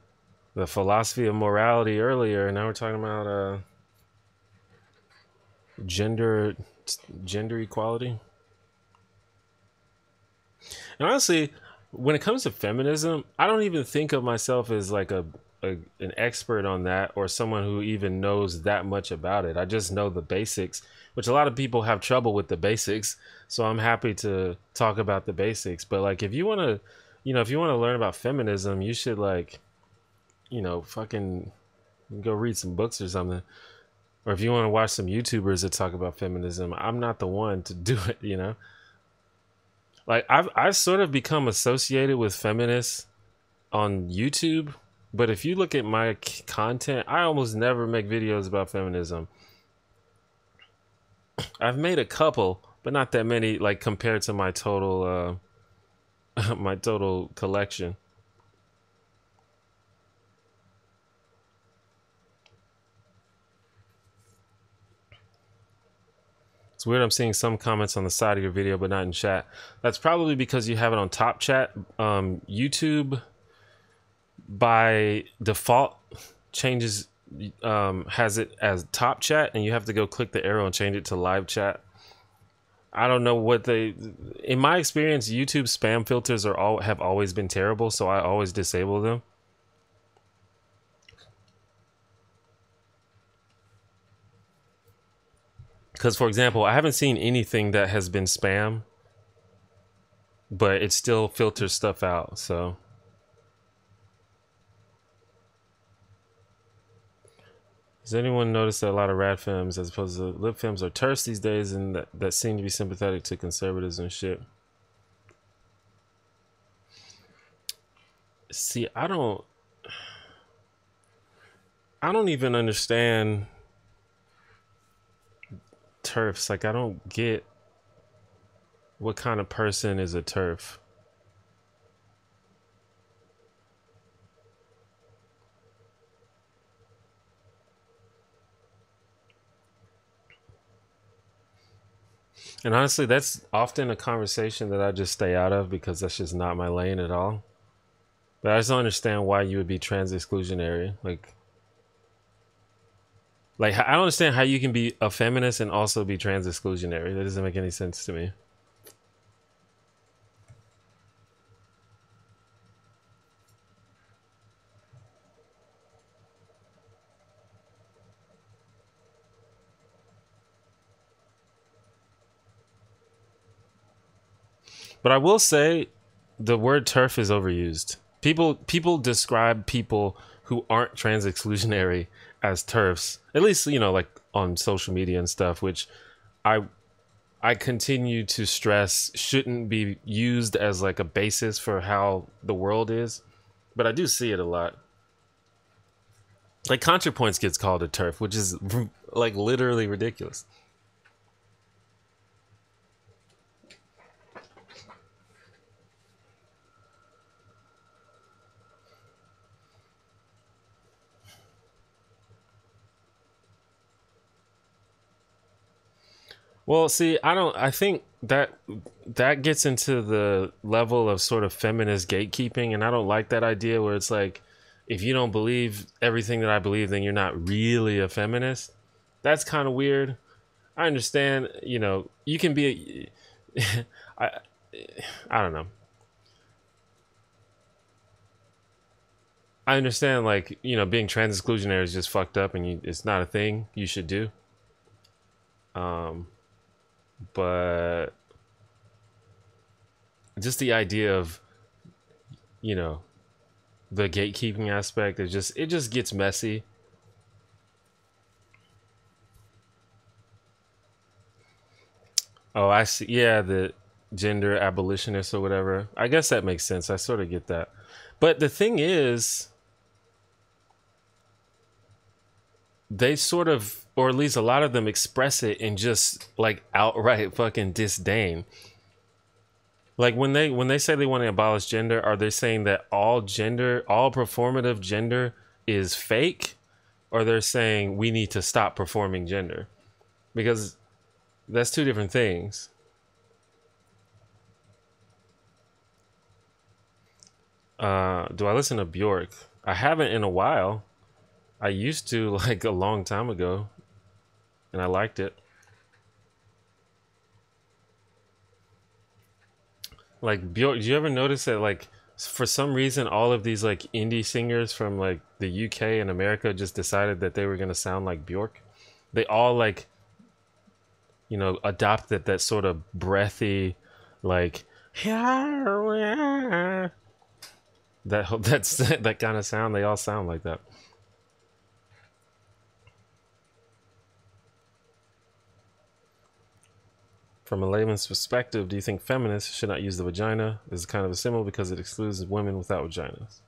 the philosophy of morality earlier, and now we're talking about gender gender equality. And honestly, when it comes to feminism, I don't even think of myself as like an expert on that or someone who even knows that much about it. I just know the basics, which a lot of people have trouble with the basics. So I'm happy to talk about the basics. But like, if you want to, you know, if you want to learn about feminism, you should like, you know, fucking go read some books or something. Or if you want to watch some YouTubers that talk about feminism, I'm not the one to do it, you know? Like I've sort of become associated with feminists on YouTube, but if you look at my content, I almost never make videos about feminism. I've made a couple, but not that many, like compared to my total my total collection. It's weird I'm seeing some comments on the side of your video but not in chat. That's probably because you have it on top chat. YouTube by default changes has it as top chat, and you have to go click the arrow and change it to live chat. I don't know what they, in my experience, YouTube spam filters have always been terrible, so I always disable them. Because, for example, I haven't seen anything that has been spam, but it still filters stuff out. So, does anyone notice that a lot of rad films, as opposed to lib films, are terse these days, and that seem to be sympathetic to conservatives and shit? See, I don't even understand turfs. Like, I don't get what kind of person is a turf. And honestly, that's often a conversation that I just stay out of because that's just not my lane at all. But I just don't understand why you would be trans exclusionary. Like I don't understand how you can be a feminist and also be trans exclusionary. That doesn't make any sense to me. But I will say the word turf is overused. People describe people who aren't trans exclusionary as turfs. At least, you know, like on social media and stuff, which I I continue to stress shouldn't be used as like a basis for how the world is. But I do see it a lot. Like ContraPoints gets called a turf, which is like literally ridiculous. Well, see, I think that gets into the level of sort of feminist gatekeeping, and I don't like that idea where it's like, if you don't believe everything that I believe, then you're not really a feminist. That's kind of weird. I understand, you know, you can be I I don't know. I understand, like, you know, being trans exclusionary is just fucked up, and it's not a thing you should do. Um, but just the idea of, you know, the gatekeeping aspect, it just gets messy. Oh, I see. Yeah, the gender abolitionist or whatever. I guess that makes sense. I sort of get that. But the thing is, they sort of, or at least a lot of them, express it in just like outright fucking disdain. Like when they say they want to abolish gender, are they saying that all gender, all performative gender is fake, or they're saying we need to stop performing gender? Because that's two different things. Do I listen to Bjork? I haven't in a while. I used to, like, a long time ago, and I liked it. Like, Bjork, do you ever notice that, like, for some reason all of these like indie singers from like the UK and America just decided that they were going to sound like Bjork? They all, like, you know, adopted that sort of breathy, like that that's that kind of sound. They all sound like that. From a layman's perspective, do you think feminists should not use the vagina? This is kind of a symbol because it excludes women without vaginas.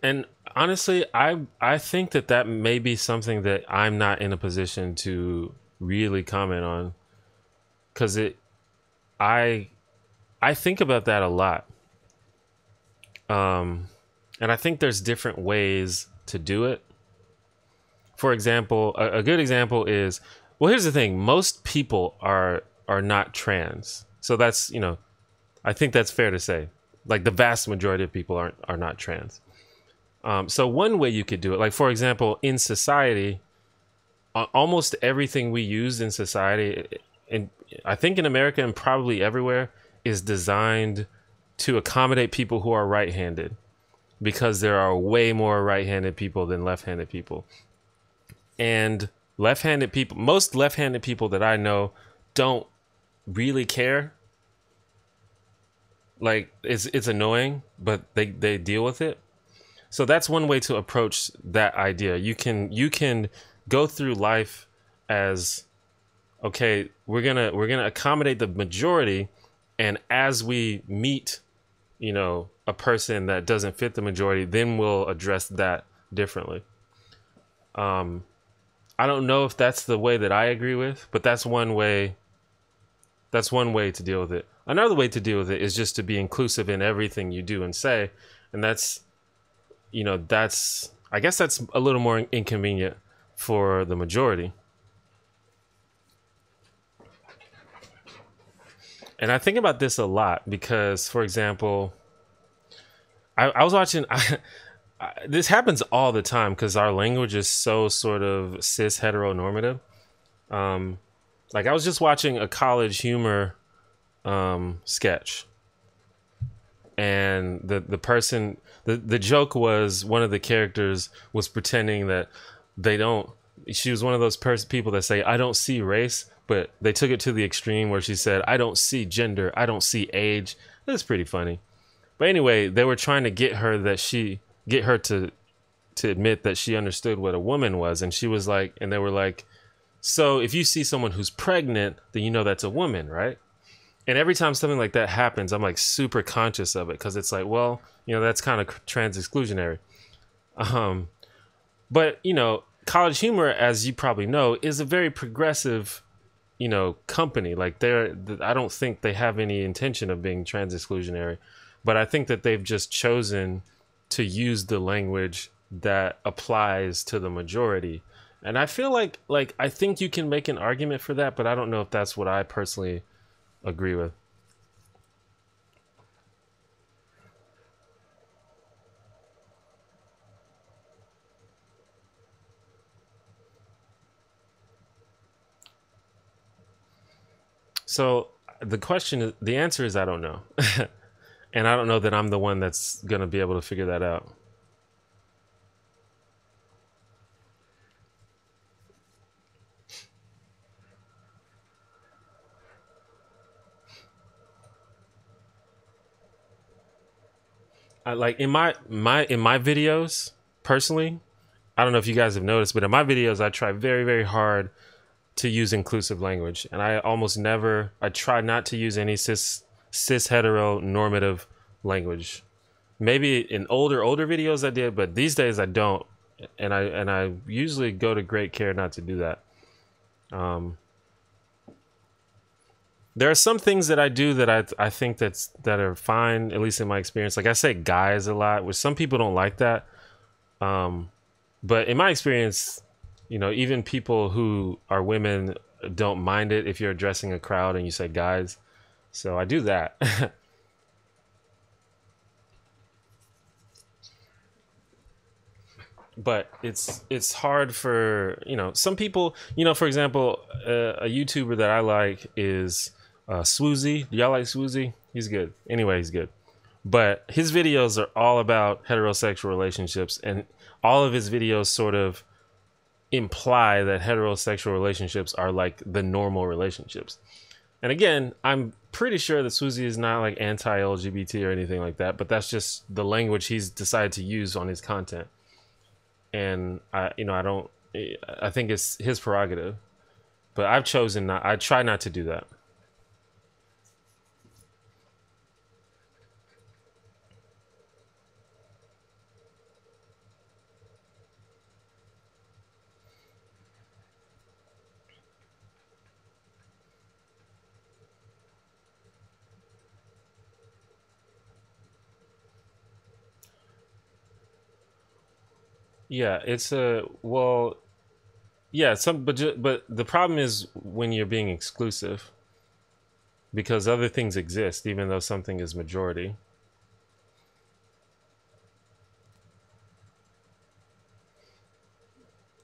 And honestly, I think that may be something that I'm not in a position to really comment on, because I I think about that a lot. And I think there's different ways to do it. For example, a good example is, well, here's the thing: most people are not trans, so that's, you know, I think that's fair to say. Like, the vast majority of people are not trans. So one way you could do it, like, for example, in society, almost everything we use in society, and I think in America and probably everywhere, is designed to accommodate people who are right-handed, because there are way more right-handed people than left-handed people. And left-handed people, most left-handed people that I know, don't really care. Like, it's annoying, but they deal with it. So that's one way to approach that idea. You can go through life as, okay, we're gonna accommodate the majority, and as we meet, you know, a person that doesn't fit the majority, then we'll address that differently. I don't know if that's the way that I agree with, but that's one way. That's one way to deal with it. Another way to deal with it is just to be inclusive in everything you do and say, and that's, you know, that's, I guess that's a little more inconvenient for the majority. And I think about this a lot because, for example, I was watching. This happens all the time because our language is so sort of cis heteronormative. Like, I was just watching a College Humor sketch, and the person, the joke was, one of the characters was pretending that they don't. She was one of those people that say, "I don't see race," but they took it to the extreme where she said, "I don't see gender, I don't see age." That's pretty funny. But anyway, they were trying to get her to admit that she understood what a woman was, and she was like, and they were like, "So if you see someone who's pregnant, then you know that's a woman, right?" And every time something like that happens, I'm like super conscious of it, because it's like, well, you know, that's kind of trans exclusionary. But, you know, College Humor, as you probably know, is a very progressive, you know, company. Like, I don't think they have any intention of being trans exclusionary, but I think that they've just chosen to use the language that applies to the majority. And I feel like I think you can make an argument for that, but I don't know if that's what I personally agree with. So the answer is I don't know. And I don't know that I'm the one that's going to be able to figure that out. Like in my videos personally, I don't know if you guys have noticed, but in my videos I try very, very hard to use inclusive language, and I try not to use any cis hetero normative language. Maybe in older videos I did, but these days I don't, and I usually go to great care not to do that. There are some things that I do that I think that are fine, at least in my experience. Like I say guys a lot, which some people don't like that. But in my experience, you know, even people who are women don't mind it if you're addressing a crowd and you say guys. So I do that. But it's hard for, you know, some people, you know, for example, a YouTuber that I like is Swoozy. Do y'all like Swoozy? He's good. Anyway, he's good. But his videos are all about heterosexual relationships, and all of his videos sort of imply that heterosexual relationships are like the normal relationships. And again, I'm pretty sure that Swoozy is not like anti-LGBT or anything like that, but that's just the language he's decided to use on his content. And I think it's his prerogative, but I've chosen not. I try not to do that. Yeah, it's a well, yeah, but the problem is when you're being exclusive, because other things exist even though something is majority.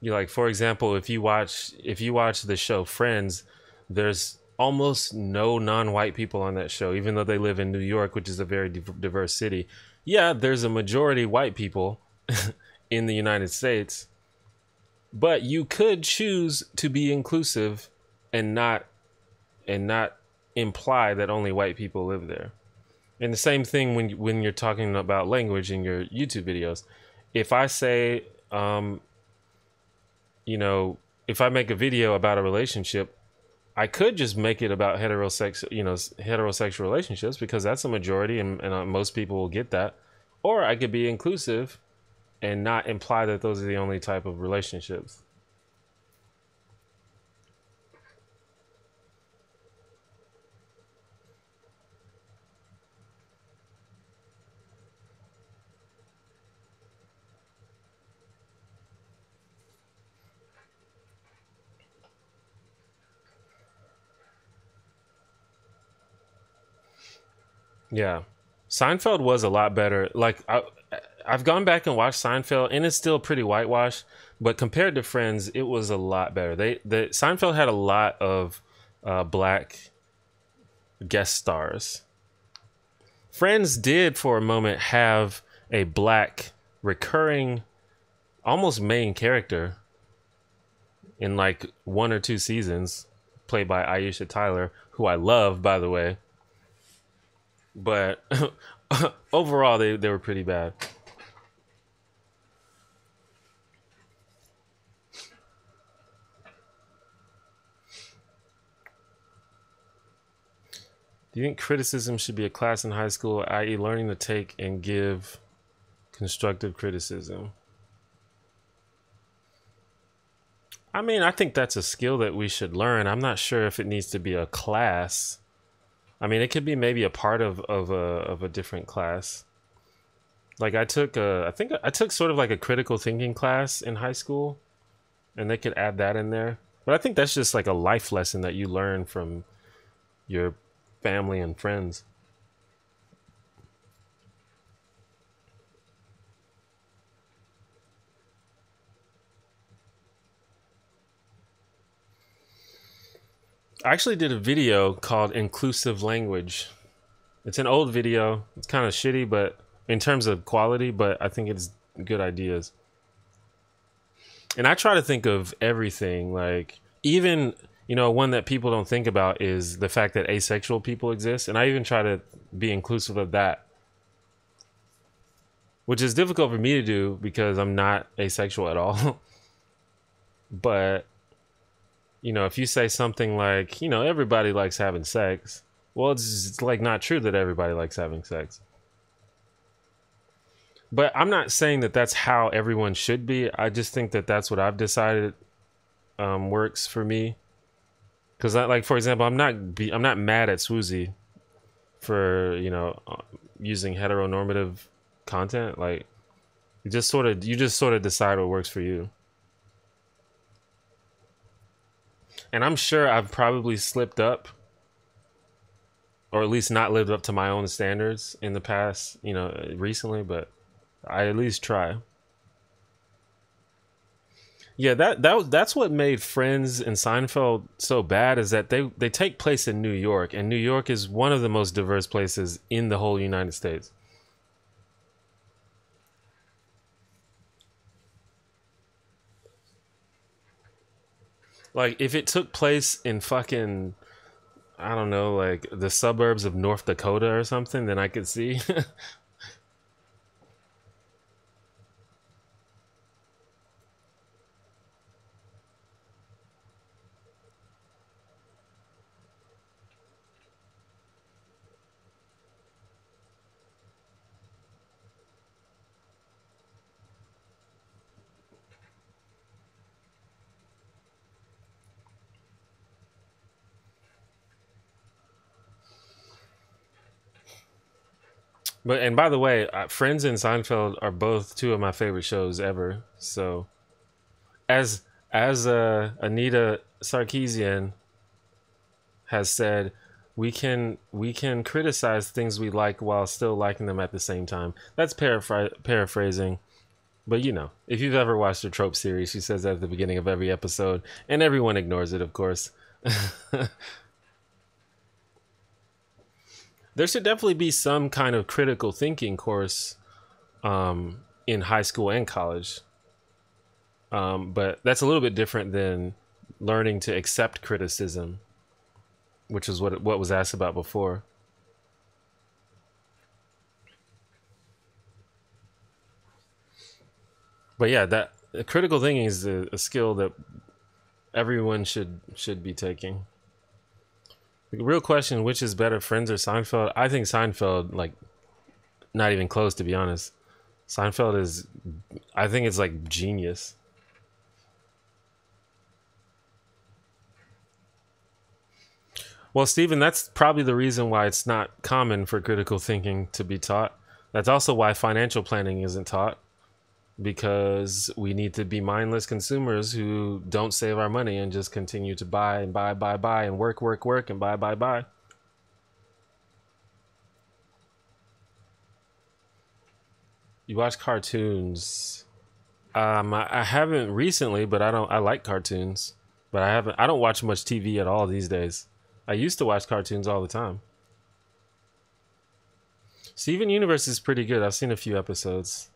You like, for example, if you watch the show Friends, there's almost no non-white people on that show, even though they live in New York, which is a very diverse city. Yeah, there's a majority white people in the United States, but you could choose to be inclusive and not imply that only white people live there. And the same thing when you're talking about language in your YouTube videos. If I say, you know, if I make a video about a relationship, I could just make it about heterosexual relationships because that's a majority, and most people will get that. Or I could be inclusive and not imply that those are the only type of relationships. Yeah. Seinfeld was a lot better. Like I've gone back and watched Seinfeld, and it's still pretty whitewashed, but compared to Friends, it was a lot better. The Seinfeld had a lot of black guest stars. Friends did for a moment have a black recurring, almost main character in like one or two seasons, played by Aisha Tyler, who I love, by the way. But overall, they were pretty bad. Do you think criticism should be a class in high school, i.e., learning to take and give constructive criticism? I mean, I think that's a skill that we should learn. I'm not sure if it needs to be a class. I mean, it could be maybe a part of a different class. Like I think I took sort of like a critical thinking class in high school, and they could add that in there. But I think that's just like a life lesson that you learn from your family and friends. I actually did a video called Inclusive Language. It's an old video. It's kind of shitty, but in terms of quality, but I think it's good ideas. And I try to think of everything, like even, you know, one that people don't think about is the fact that asexual people exist. And I even try to be inclusive of that, which is difficult for me to do because I'm not asexual at all. But, you know, if you say something like, you know, everybody likes having sex, well, it's like not true that everybody likes having sex. But I'm not saying that that's how everyone should be. I just think that that's what I've decided works for me. Because, like, for example, I'm not mad at Swoozy for, you know, using heteronormative content. Like, you just sort of decide what works for you. And I'm sure I've probably slipped up, or at least not lived up to my own standards in the past, you know, recently, but I at least try. Yeah, that's what made Friends and Seinfeld so bad, is that they take place in New York, and New York is one of the most diverse places in the whole United States. Like, if it took place in fucking, I don't know, like the suburbs of North Dakota or something, then I could see. But, and by the way, Friends and Seinfeld are both two of my favorite shows ever. So, as Anita Sarkeesian has said, we can criticize things we like while still liking them at the same time. That's paraphrasing, but you know, if you've ever watched a trope series, she says that at the beginning of every episode, and everyone ignores it, of course. There should definitely be some kind of critical thinking course in high school and college. But that's a little bit different than learning to accept criticism, which is what was asked about before. But yeah, that critical thinking is a skill that everyone should be taking. The real question, which is better, Friends or Seinfeld? I think Seinfeld, like, not even close, to be honest. Seinfeld is, I think it's like genius. Well, Stephen, that's probably the reason why it's not common for critical thinking to be taught. That's also why financial planning isn't taught, because we need to be mindless consumers who don't save our money and just continue to buy and buy and work and buy. You watch cartoons? I haven't recently, but I like cartoons, but I don't watch much TV at all these days. I used to watch cartoons all the time. Steven Universe is pretty good. I've seen a few episodes.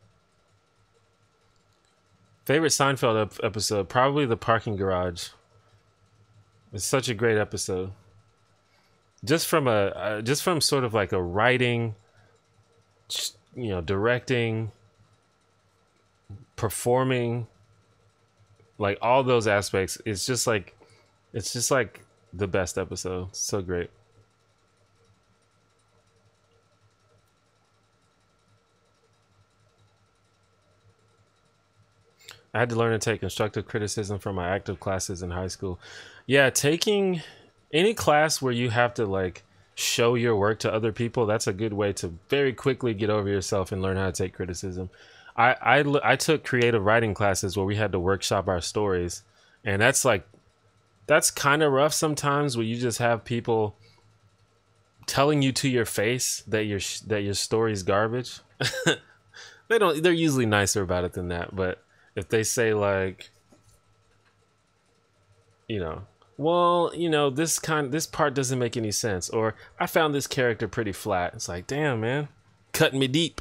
Favorite Seinfeld episode? Probably the parking garage. It's such a great episode. Just from sort of like a writing, you know, directing, performing, like all those aspects. It's just like the best episode. It's so great. I had to learn to take constructive criticism from my active classes in high school. Yeah, taking any class where you have to like show your work to other people, that's a good way to very quickly get over yourself and learn how to take criticism. I took creative writing classes where we had to workshop our stories, And that's kind of rough sometimes, where you just have people telling you to your face that your story's garbage. They're usually nicer about it than that, but if they say like, you know, well, this part doesn't make any sense, or I found this character pretty flat. It's like, damn, man, cutting me deep.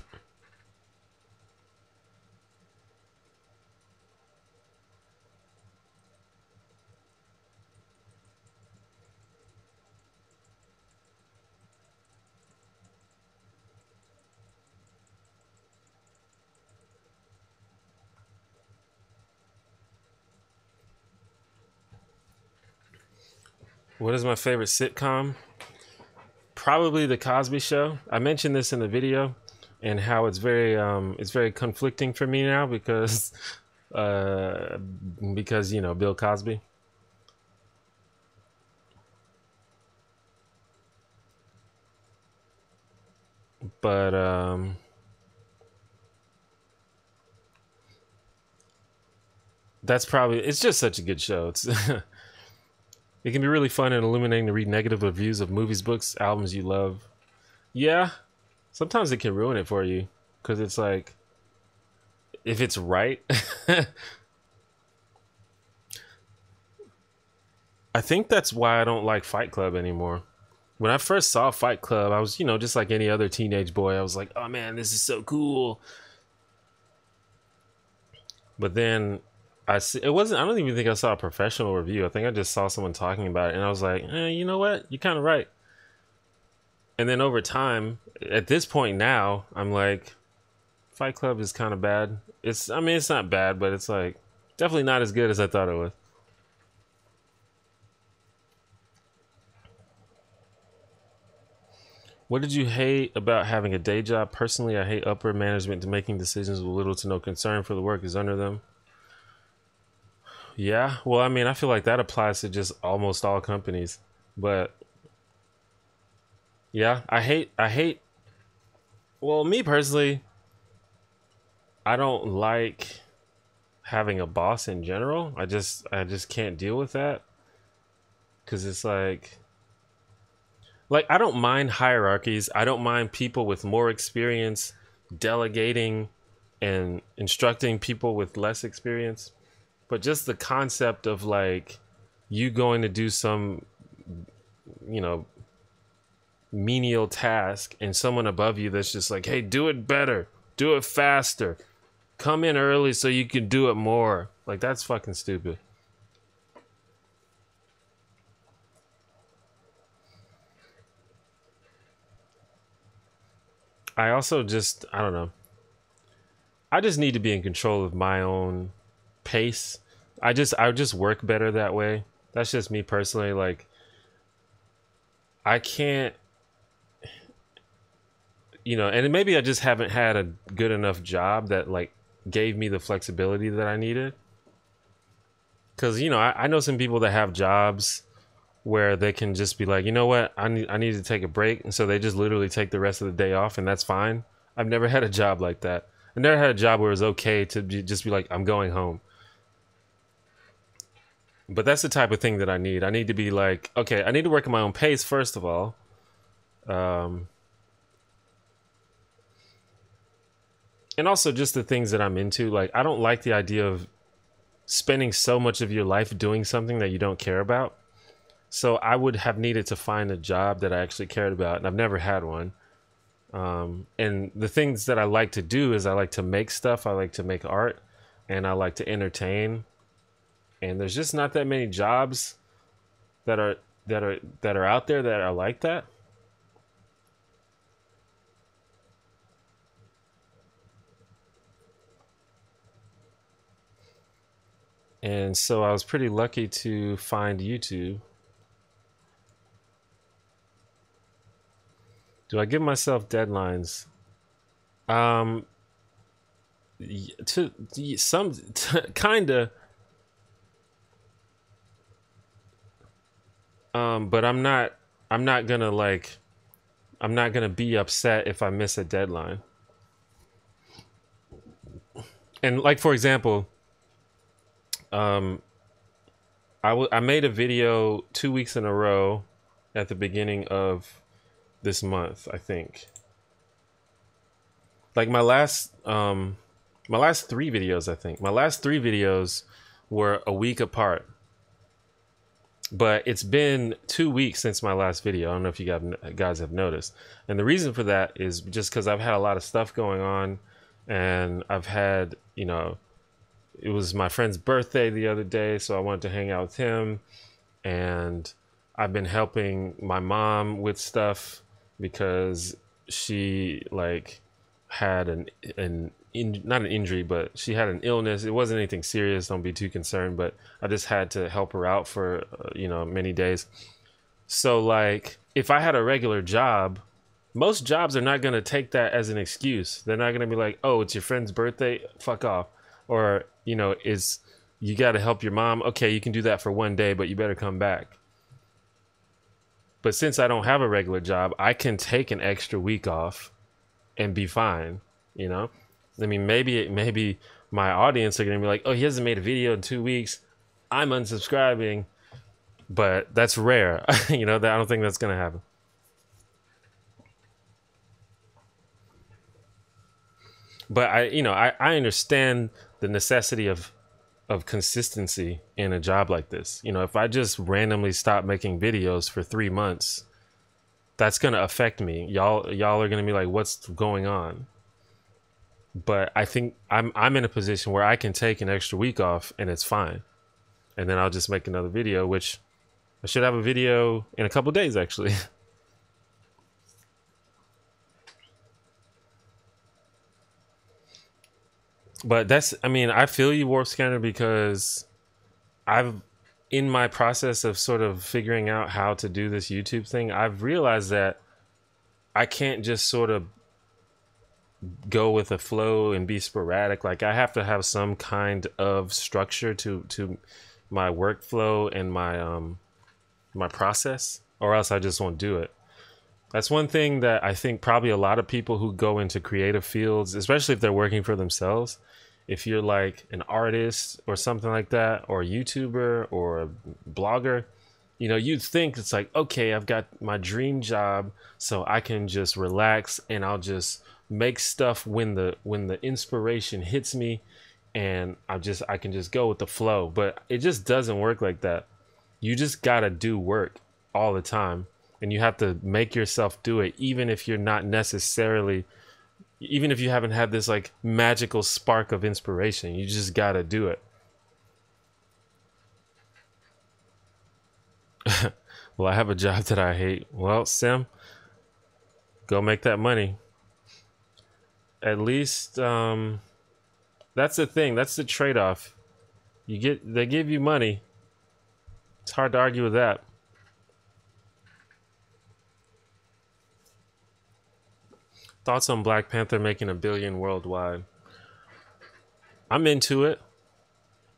What is my favorite sitcom? Probably The Cosby Show. I mentioned this in the video, and how it's very conflicting for me now because Bill Cosby. But it's just such a good show. It's it can be really fun and illuminating to read negative reviews of movies, books, albums you love. Yeah, sometimes it can ruin it for you, because it's like, if it's right. I think that's why I don't like Fight Club anymore. When I first saw Fight Club, I was, just like any other teenage boy. I was like, oh man, this is so cool. But then it wasn't, I don't even think I saw a professional review. I think I just saw someone talking about it, and I was like, you know what? You're kind of right. And then over time, at this point now, I'm like, Fight Club is kind of bad. It's not bad, but it's like definitely not as good as I thought it was. What did you hate about having a day job? Personally, I hate upper management making decisions with little to no concern for the workers under them. Yeah, well, I feel like that applies to just almost all companies. But yeah, well, me personally, I don't like having a boss in general. I just can't deal with that, because it's like I don't mind hierarchies. I don't mind people with more experience delegating and instructing people with less experience. But just the concept of like you going to do some, menial task, and someone above you that's just like, hey, do it better, do it faster, come in early so you can do it more. Like, that's fucking stupid. I also just, I don't know. I just need to be in control of my own pace. I just work better that way. That's just me personally. Like, I can't, and maybe I just haven't had a good enough job that like gave me the flexibility that I needed. Because, I know some people that have jobs where they can just be like, you know what, I need to take a break, and so they just literally take the rest of the day off, and that's fine. I've never had a job like that. I've never had a job where it was okay to just be like, I'm going home. But that's the type of thing that I need. I need to be like, okay, I need to work at my own pace, first of all. And also just the things that I'm into. Like, I don't like the idea of spending so much of your life doing something that you don't care about. So I would have needed to find a job that I actually cared about, and I've never had one. And the things that I like to do is I like to make stuff, I like to make art, and I like to entertain. And there's just not that many jobs that are out there that are like that. And so I was pretty lucky to find YouTube. Do I give myself deadlines? To some kinda. But I'm not gonna be upset if I miss a deadline. And like, for example, I made a video 2 weeks in a row at the beginning of this month, I think. Like my last three videos, I think. My last three videos were a week apart. But it's been 2 weeks since my last video. I don't know if you guys have noticed. And the reason for that is just because I've had a lot of stuff going on. And I've had, you know, it was my friend's birthday the other day, so I wanted to hang out with him. And I've been helping my mom with stuff because she like had not an injury, but she had an illness. It wasn't anything serious. Don't be too concerned, but I just had to help her out for, many days. So like if I had a regular job, most jobs are not going to take that as an excuse. They're not going to be like, oh, it's your friend's birthday, fuck off. Or, you got to help your mom. Okay, you can do that for one day, but you better come back. But since I don't have a regular job, I can take an extra week off and be fine, I mean, maybe my audience are going to be like, oh, he hasn't made a video in 2 weeks. I'm unsubscribing. But that's rare. I don't think that's going to happen. But I understand the necessity of consistency in a job like this. If I just randomly stop making videos for 3 months, that's going to affect me. Y'all are going to be like, what's going on? But I think I'm in a position where I can take an extra week off and it's fine. And then I'll just make another video, which I should have a video in a couple of days, actually. But I feel you, Warp Scanner, because in my process of sort of figuring out how to do this YouTube thing, I've realized that I can't just sort of go with a flow and be sporadic. Like I have to have some kind of structure to my workflow and my process, or else I just won't do it. That's one thing that I think probably a lot of people who go into creative fields, especially if they're working for themselves, if you're like an artist or something like that, or a YouTuber or a blogger, you'd think it's like, okay, I've got my dream job, so I can just relax and I'll just make stuff when the inspiration hits me, and I can just go with the flow. But it just doesn't work like that. You just gotta do work all the time, and you have to make yourself do it, even if you haven't had this like magical spark of inspiration. You just gotta do it. Well, I have a job that I hate. Well, Sim, go make that money. At least that's the thing. That's the trade-off. They give you money. It's hard to argue with that. Thoughts on Black Panther making $1 billion worldwide? I'm into it.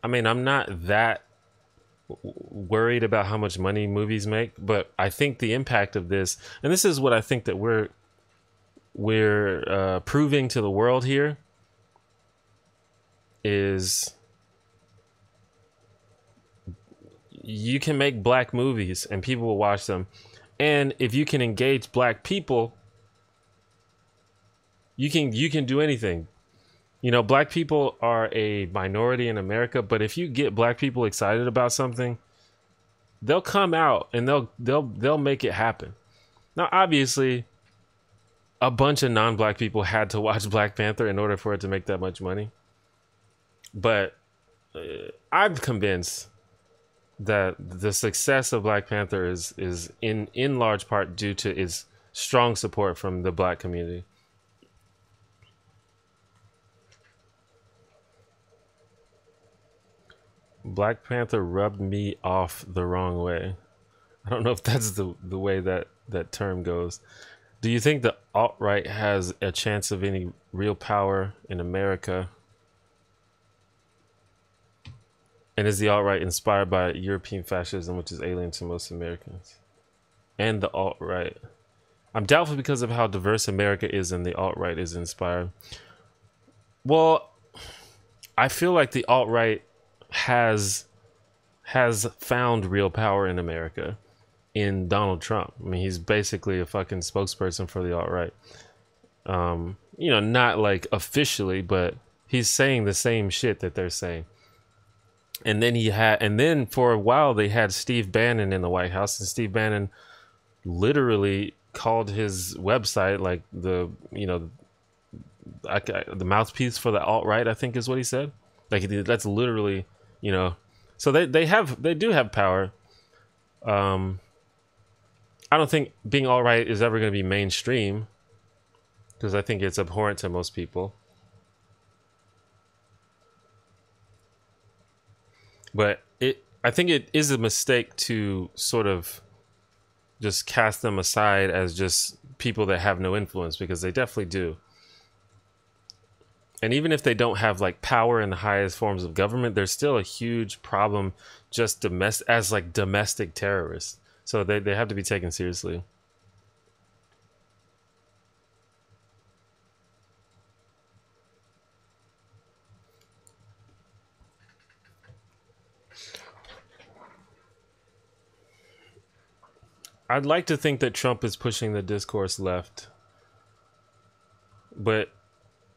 I mean, I'm not that worried about how much money movies make, but I think the impact of this, and this is what I think that we're proving to the world here, is you can make black movies and people will watch them. And if you can engage black people, you can do anything. Black people are a minority in America, but if you get black people excited about something, they'll come out and they'll make it happen. Now, obviously, a bunch of non-black people had to watch Black Panther in order for it to make that much money. But I'm convinced that the success of Black Panther is in large part due to its strong support from the black community. Black Panther rubbed me off the wrong way. I don't know if that's the way that term goes. Do you think the alt-right has a chance of any real power in America? And is the alt-right inspired by European fascism, which is alien to most Americans? And the alt-right. I'm doubtful because of how diverse America is, and the alt-right is inspired. Well, I feel like the alt-right has has found real power in America in Donald Trump. I mean, he's basically a fucking spokesperson for the alt-right. You know, not like officially, but he's saying the same shit that they're saying. And then for a while they had Steve Bannon in the White House, and Steve Bannon literally called his website like the mouthpiece for the alt-right, I think is what he said. Like that's literally, you know, so they do have power. I don't think being alt-right is ever going to be mainstream, because I think it's abhorrent to most people. But I think it is a mistake to sort of just cast them aside as just people that have no influence, because they definitely do. And even if they don't have like power in the highest forms of government, there's still a huge problem just domestic terrorists. So they have to be taken seriously. I'd like to think that Trump is pushing the discourse left. But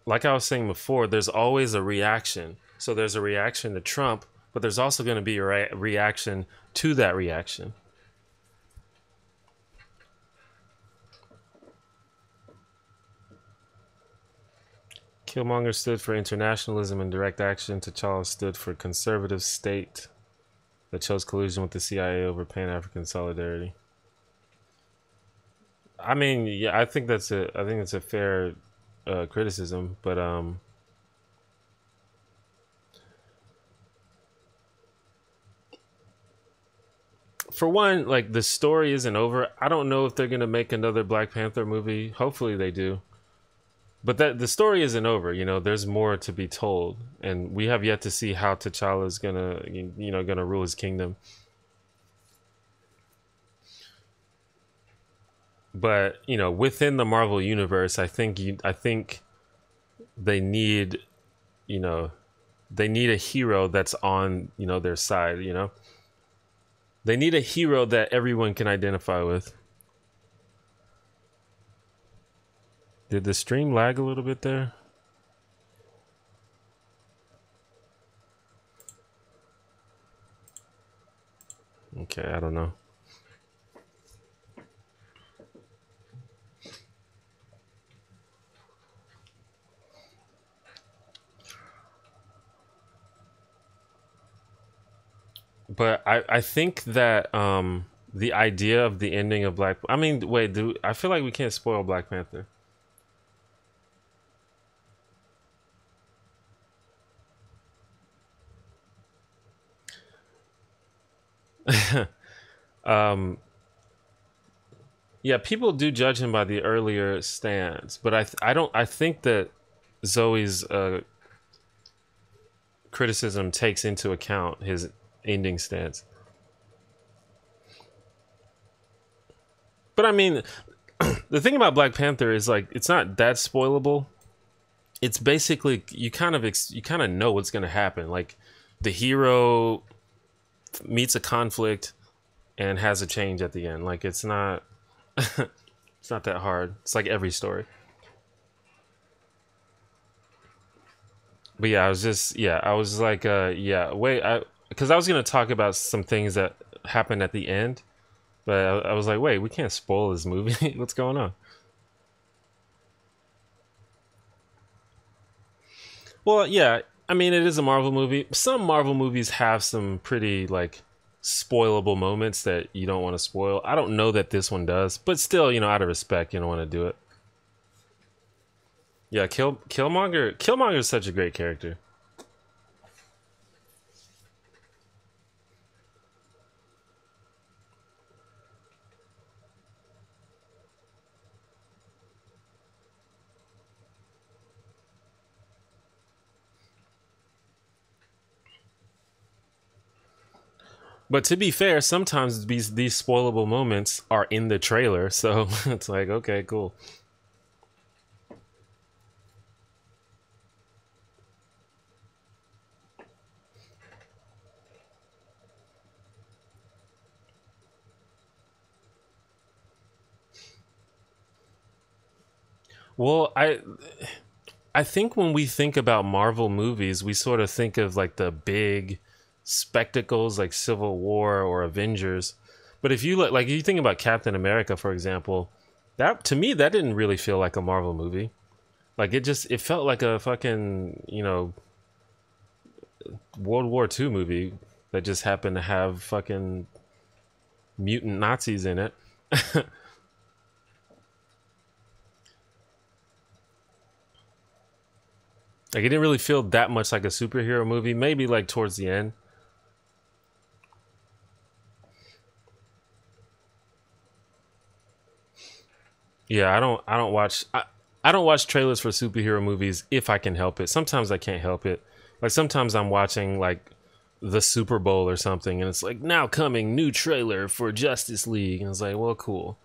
like I was saying before, there's always a reaction. So there's a reaction to Trump, but there's also going to be a reaction to that reaction. Killmonger stood for internationalism and direct action. T'Challa stood for conservative state that chose collusion with the CIA over Pan-African solidarity. I mean, yeah, I think it's a fair criticism, but for one, like, the story isn't over. I don't know if they're gonna make another Black Panther movie. Hopefully they do. But that the story isn't over, you know. There's more to be told, and we have yet to see how T'Challa is gonna rule his kingdom. But you know, within the Marvel universe, I think they need, you know, they need a hero that's on, you know, their side. You know, they need a hero that everyone can identify with. Did the stream lag a little bit there? Okay, I don't know. But I think that the idea of the ending of I mean, wait, I feel like we can't spoil Black Panther. Yeah, people do judge him by the earlier stands, but I think that Zoe's criticism takes into account his ending stance. But I mean, the thing about Black Panther is, like, it's not that spoilable. It's basically you kind of know what's going to happen. Like, the hero meets a conflict and has a change at the end. Like, it's not it's not that hard. It's like every story. But yeah, I was like, yeah, wait, because I was gonna talk about some things that happened at the end, but I was like, wait, we can't spoil this movie. What's going on? Well, yeah, I mean, it is a Marvel movie. Some Marvel movies have some pretty, like, spoilable moments that you don't want to spoil. I don't know that this one does, but still, you know, out of respect, you don't want to do it. Yeah, Killmonger is such a great character. But to be fair, sometimes these spoilable moments are in the trailer, so it's like, okay, cool. Well, I think when we think about Marvel movies, we sort of think of like the big spectacles like Civil War or Avengers. But if you look, like you think about Captain America, for example, that to me that didn't really feel like a Marvel movie. Like it felt like a fucking, World War II movie that just happened to have fucking mutant Nazis in it. Like it didn't really feel that much like a superhero movie. Maybe like towards the end. Yeah, I don't watch trailers for superhero movies if I can help it. Sometimes I can't help it. Like sometimes I'm watching like the Super Bowl or something and it's like now coming new trailer for Justice League and it's like, well, cool.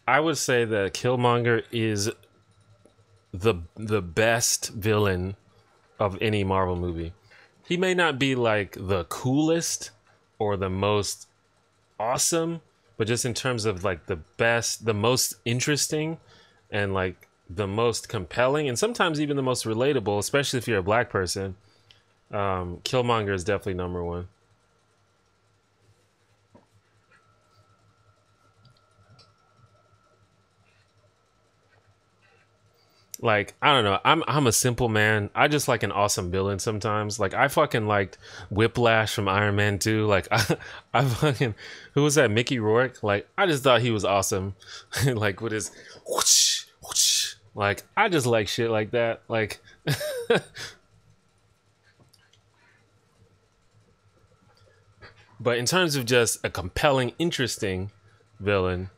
I would say that Killmonger is the best villain of any Marvel movie. He may not be like the coolest or the most awesome, but just in terms of like the best, the most interesting, and like the most compelling, and sometimes even the most relatable, especially if you're a black person, Killmonger is definitely number one. Like I don't know, I'm a simple man. I just like an awesome villain sometimes. Like I fucking liked Whiplash from Iron Man 2. Like I fucking who was that? Mickey Rourke. Like I just thought he was awesome. Like with his whoosh, whoosh. Like I just like shit like that. Like but in terms of just a compelling, interesting villain,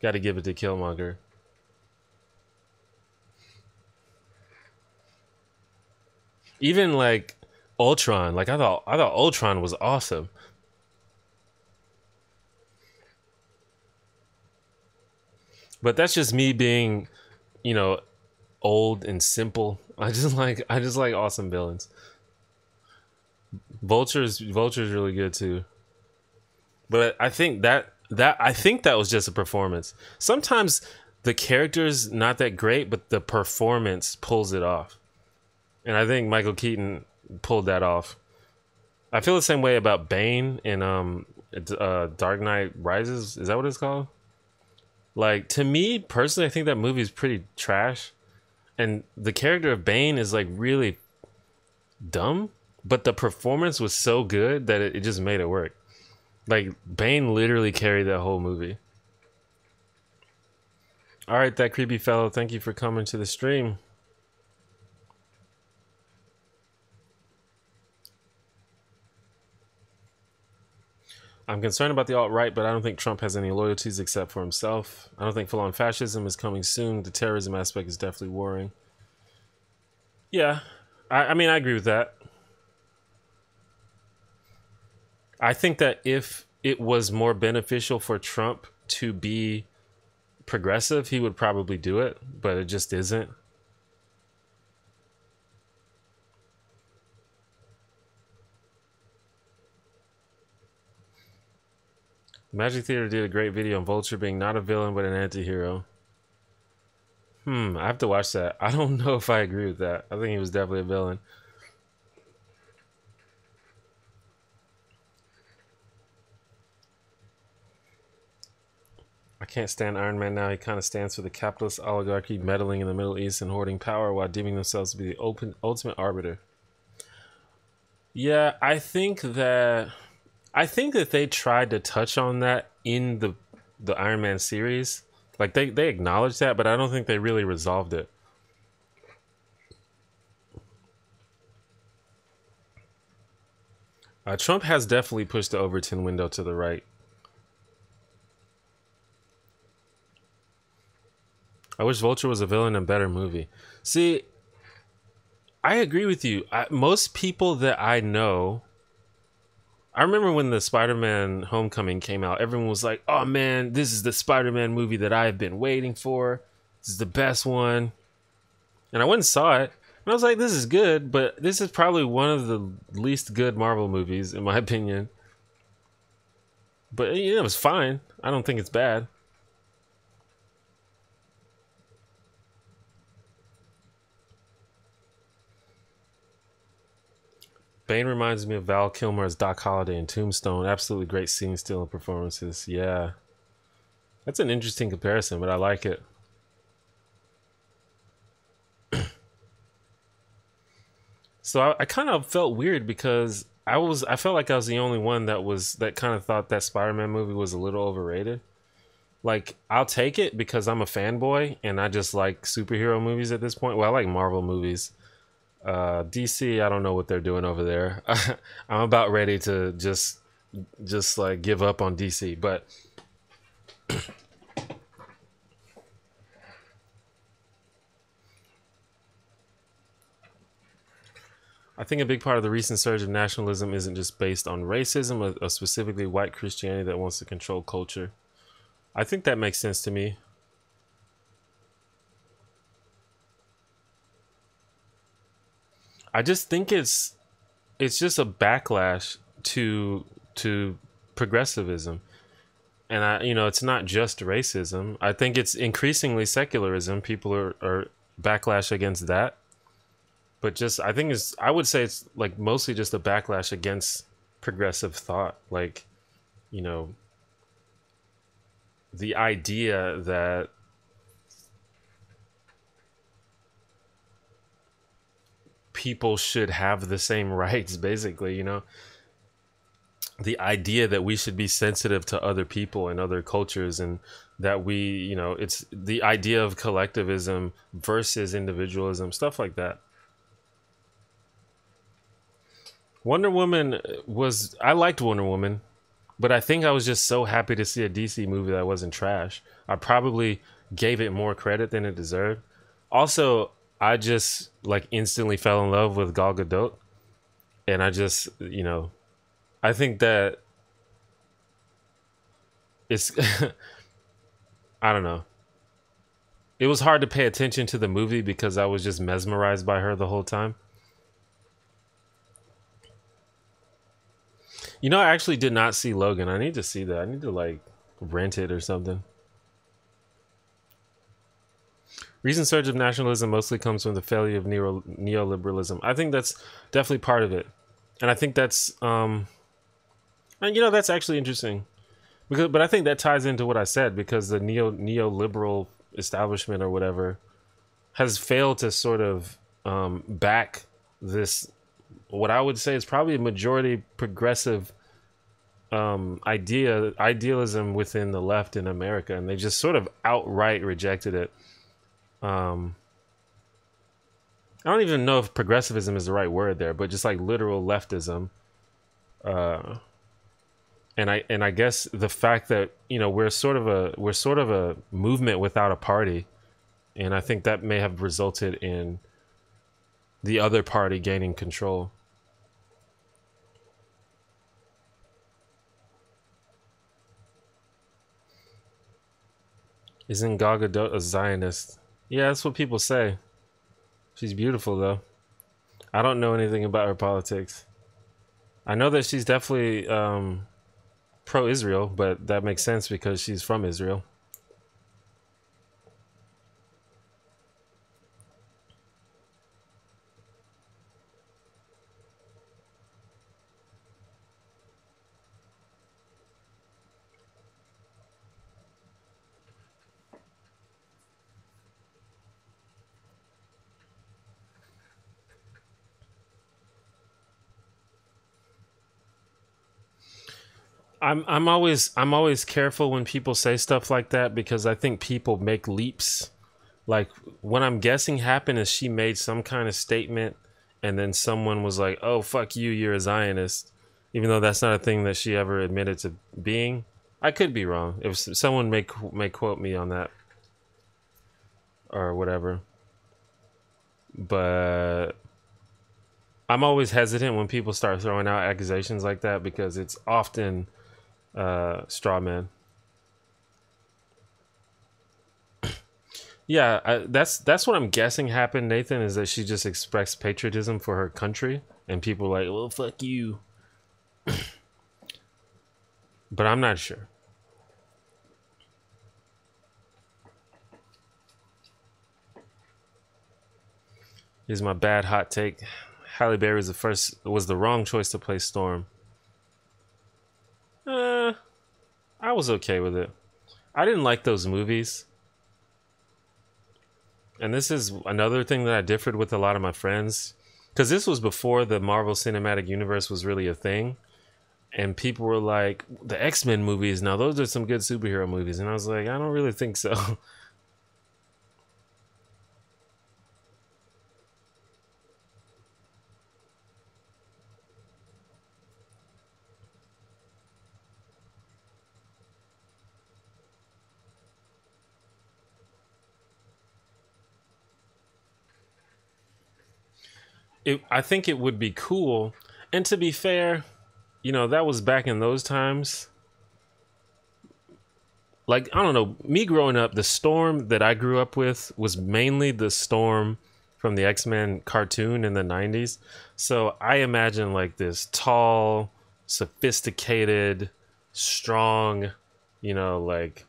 got to give it to Killmonger. Even like Ultron. Like I thought Ultron was awesome. But that's just me being, you know, old and simple. I just like awesome villains. Vulture's really good too. But I think that was just a performance. Sometimes the character's not that great, but the performance pulls it off. And I think Michael Keaton pulled that off. I feel the same way about Bane in Dark Knight Rises. Is that what it's called? Like to me personally, I think that movie is pretty trash. And the character of Bane is like really dumb, but the performance was so good that it just made it work. Like Bane literally carried that whole movie. All right, that creepy fellow, thank you for coming to the stream. I'm concerned about the alt-right, but I don't think Trump has any loyalties except for himself. I don't think full-on fascism is coming soon. The terrorism aspect is definitely worrying. Yeah, I mean, I agree with that. I think that if it was more beneficial for Trump to be progressive, he would probably do it, but it just isn't. Magic Theater did a great video on Vulture being not a villain but an anti-hero. I have to watch that. I don't know if I agree with that. I think he was definitely a villain. I can't stand Iron Man now. He kind of stands for the capitalist oligarchy meddling in the Middle East and hoarding power while deeming themselves to be the ultimate arbiter. Yeah, I think that they tried to touch on that in the Iron Man series. Like they acknowledged that, but I don't think they really resolved it. Trump has definitely pushed the Overton window to the right. I wish Vulture was a villain in a better movie. See, I agree with you. Most people that I know I remember when the Spider-Man Homecoming came out, everyone was like, "Oh man, this is the Spider-Man movie that I've been waiting for. This is the best one." And I went and saw it, and I was like, "This is good, but this is probably one of the least good Marvel movies, in my opinion." But yeah, it was fine. I don't think it's bad. Bane reminds me of Val Kilmer as Doc Holliday in Tombstone. Absolutely great scene still and performances. Yeah. That's an interesting comparison, but I like it. So I kind of felt weird because I felt like I was the only one that kind of thought that Spider-Man movie was a little overrated. Like, I'll take it because I'm a fanboy and I just like superhero movies at this point. Well, I like Marvel movies. DC, I don't know what they're doing over there. I'm about ready to just like give up on DC, but I think a big part of the recent surge of nationalism isn't just based on racism or specifically white Christianity that wants to control culture. I think that makes sense to me. I just think it's just a backlash to progressivism. And it's not just racism. I think it's increasingly secularism. People are backlash against that. But just I would say it's like mostly just a backlash against progressive thought. Like, you know, the idea that people should have the same rights, basically, the idea that we should be sensitive to other people and other cultures, and that it's the idea of collectivism versus individualism, stuff like that. I liked Wonder Woman, but I think I was just so happy to see a DC movie that wasn't trash. I probably gave it more credit than it deserved. Also, I just like instantly fell in love with Gal Gadot, and I think that it's I don't know. It was hard to pay attention to the movie because I was just mesmerized by her the whole time. I actually did not see Logan. I need to see that. I need to like rent it or something. Recent surge of nationalism mostly comes from the failure of neoliberalism. I think that's definitely part of it, and I think that's actually interesting, but I think that ties into what I said, because the neoliberal establishment or whatever has failed to sort of back this, what I would say is probably a majority progressive idealism within the left in America, and they just sort of outright rejected it. I don't even know if progressivism is the right word there, but just like literal leftism. And I guess the fact that we're sort of a movement without a party, and I think that may have resulted in the other party gaining control. Isn't Gal Gadot a Zionist? Yeah, that's what people say. She's beautiful, though. I don't know anything about her politics. I know that she's definitely pro-Israel, but that makes sense because she's from Israel. I'm always careful when people say stuff like that, because I think people make leaps. Like, what I'm guessing happened is she made some kind of statement, and then someone was like, "Oh, fuck you, you're a Zionist," even though that's not a thing that she ever admitted to being. I could be wrong. If someone may quote me on that or whatever, but I'm always hesitant when people start throwing out accusations like that because it's often straw man. Yeah, that's what I'm guessing happened, Nathan, is that she just expressed patriotism for her country, and people were like, well, fuck you. But I'm not sure. Here's my bad hot take. Halle Berry was the wrong choice to play Storm. I was okay with it. I didn't like those movies. And this is another thing that I differed with a lot of my friends. Because this was before the Marvel Cinematic Universe was really a thing. And people were like, the X-Men movies, now those are some good superhero movies. And I was like, I don't really think so. I think it would be cool. And to be fair, you know, that was back in those times. Like, I don't know, me growing up, the Storm that I grew up with was mainly the Storm from the X-Men cartoon in the 90s. So I imagine like this tall, sophisticated, strong, you know, like,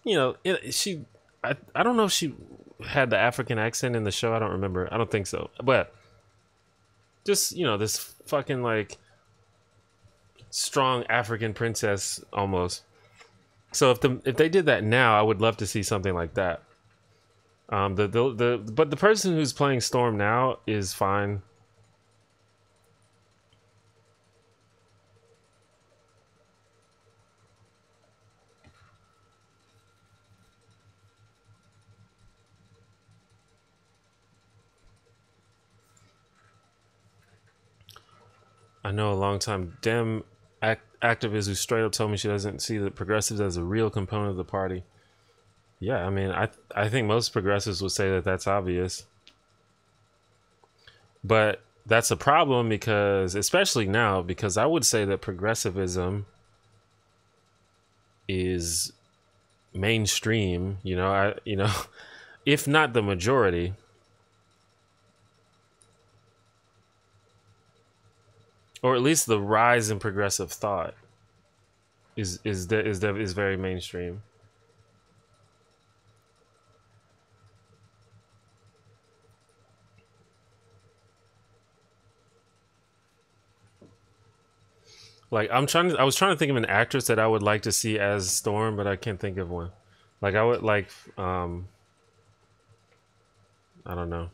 you know, I don't know if she had the African accent in the show. I don't remember. I don't think so. But just, you know, this fucking like strong African princess almost. So if they did that now, I would love to see something like that. But the person who's playing Storm now is fine. I know a long time Dem activist who straight up told me she doesn't see the progressives as a real component of the party. Yeah, I mean, I think most progressives would say that that's obvious. But that's a problem because, especially now, because I would say that progressivism is mainstream, if not the majority. Or at least the rise in progressive thought is very mainstream. Like I was trying to think of an actress that I would like to see as Storm, but I can't think of one. Like I would like I don't know.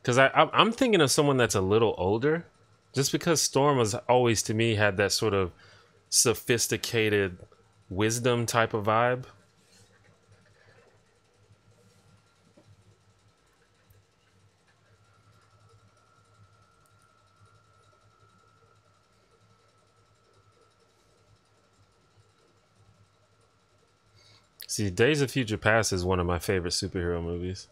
Because I'm thinking of someone that's a little older, just because Storm was always to me had that sort of sophisticated wisdom type of vibe. See, Days of Future Past is one of my favorite superhero movies.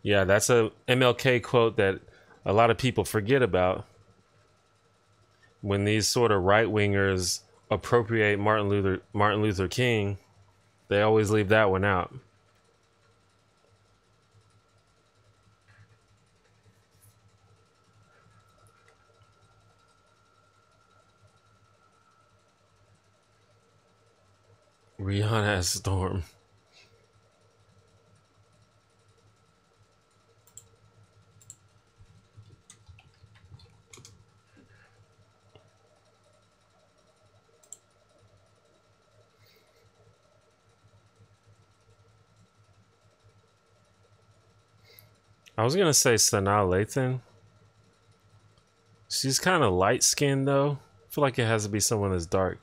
Yeah, that's a MLK quote that a lot of people forget about when these sort of right wingers appropriate Martin Luther King. They always leave that one out. Rihanna as Storm. I was gonna say Sanaa Lathan. She's kind of light skinned though. I feel like it has to be someone that's dark.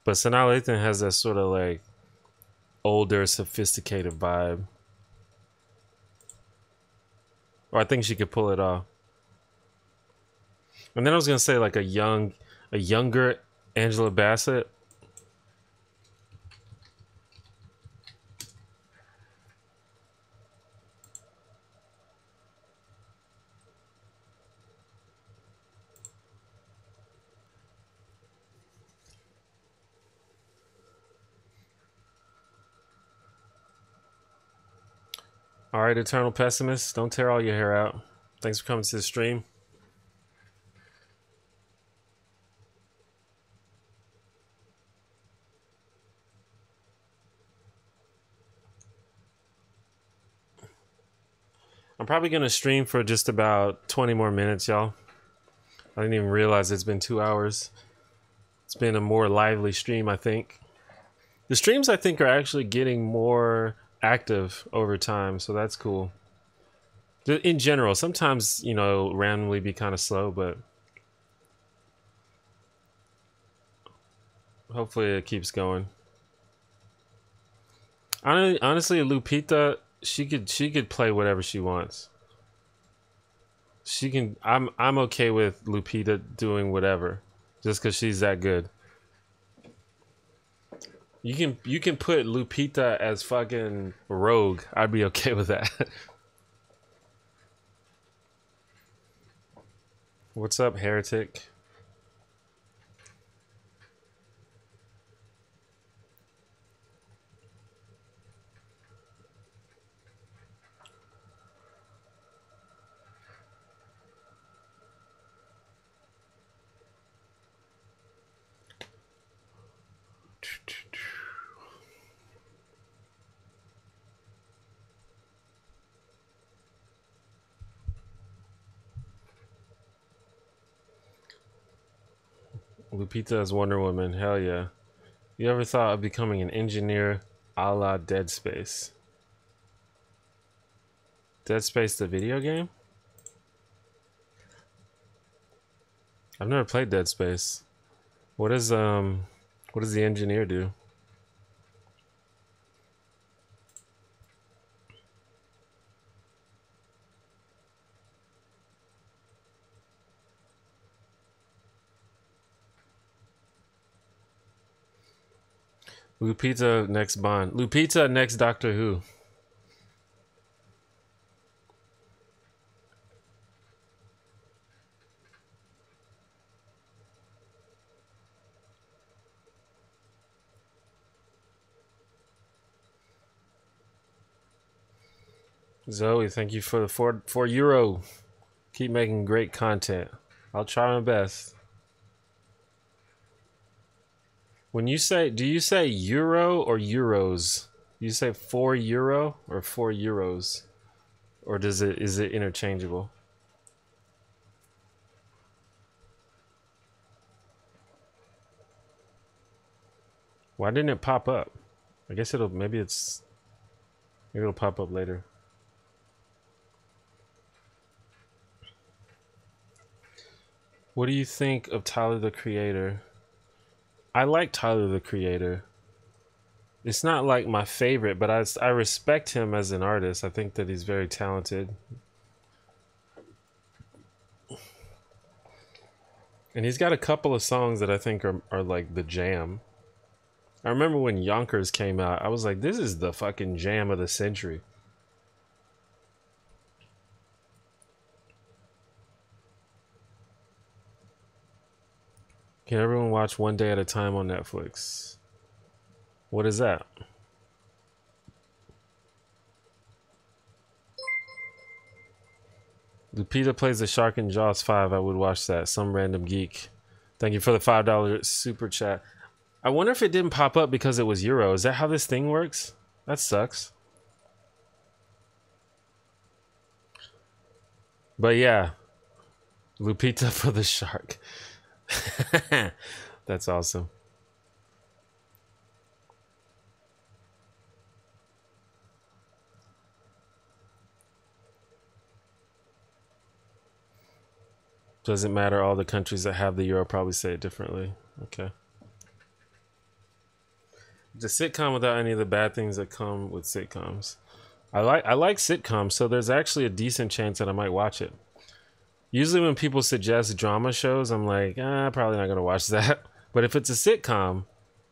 But Sanaa Lathan has that sort of like older, sophisticated vibe. Or I think she could pull it off. And then I was gonna say like a younger Angela Bassett. All right, Eternal Pessimist, don't tear all your hair out. Thanks for coming to the stream. I'm probably going to stream for just about 20 more minutes, y'all. I didn't even realize it's been 2 hours. It's been a more lively stream, I think. The streams, I think, are actually getting more active over time, so that's cool. In general, sometimes, you know, randomly be kind of slow, but hopefully it keeps going. Honestly, Lupita, she could play whatever she wants. She can. I'm okay with Lupita doing whatever, just because she's that good. You can put Lupita as fucking Rogue. I'd be okay with that. What's up, Heretic? Lupita as Wonder Woman, hell yeah. You ever thought of becoming an engineer a la Dead Space? Dead Space, the video game? I've never played Dead Space. What does the engineer do? Lupita next Bond. Lupita next Doctor Who. Zoe, thank you for the €4. Keep making great content. I'll try my best. When you say, do you say euro or euros? You say €4 or €4, or is it interchangeable? Why didn't it pop up? I guess maybe it'll pop up later. What do you think of Tyler the Creator? I like Tyler the Creator. It's not like my favorite, but I respect him as an artist. I think that he's very talented. And he's got a couple of songs that I think are like the jam. I remember when Yonkers came out, I was like, this is the fucking jam of the century. Can everyone watch One Day at a Time on Netflix? What is that? Lupita plays the shark in Jaws 5. I would watch that. Some random geek. Thank you for the $5 super chat. I wonder if it didn't pop up because it was Euro. Is that how this thing works? That sucks. But yeah. Lupita for the shark. That's awesome. Doesn't matter. All the countries that have the euro probably say it differently. Okay. The sitcom without any of the bad things that come with sitcoms. I like sitcoms, so there's actually a decent chance that I might watch it. Usually when people suggest drama shows, I'm like, probably not gonna watch that. But if it's a sitcom,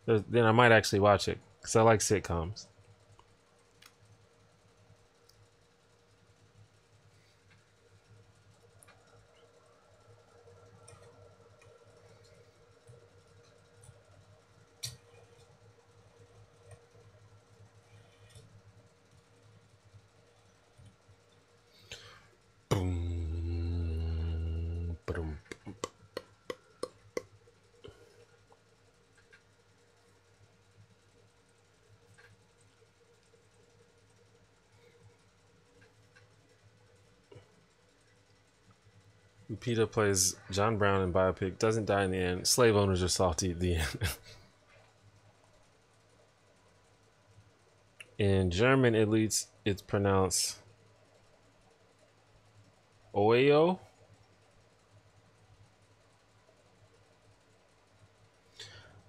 then I might actually watch it because I like sitcoms. Boom, boom. Lupita plays John Brown in biopic, doesn't die in the end. Slave owners are salty at the end. In German, it's pronounced Oyo.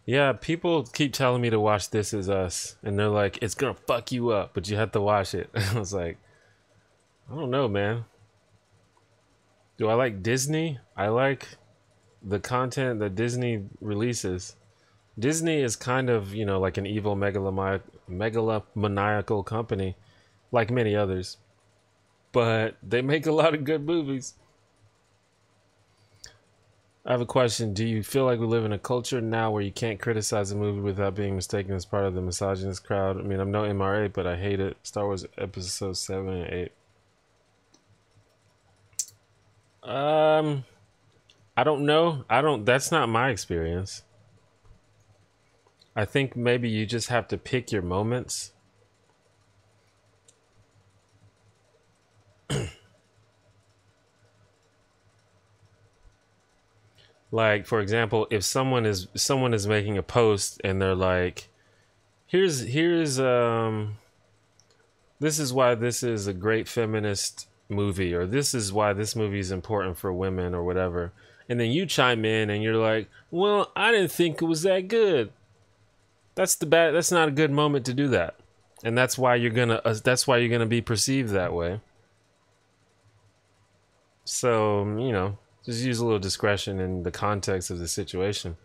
Yeah, people keep telling me to watch This Is Us, and they're like, it's gonna fuck you up, but you have to watch it. I was like, I don't know, man. Do I like Disney? I like the content that Disney releases. Disney is kind of, like an evil megalomaniacal company, like many others. But they make a lot of good movies. I have a question. Do you feel like we live in a culture now where you can't criticize a movie without being mistaken as part of the misogynist crowd? I mean, I'm no MRA, but I hate it. Star Wars Episode 7 and 8. I don't know. That's not my experience. I think maybe you just have to pick your moments. Like, for example, if someone is making a post and they're like, here's this is why this is a great feminist movie, or this is why this movie is important for women, or whatever. And then you chime in and you're like, well, I didn't think it was that good. That's not a good moment to do that. And that's why you're gonna be perceived that way. So, just use a little discretion in the context of the situation.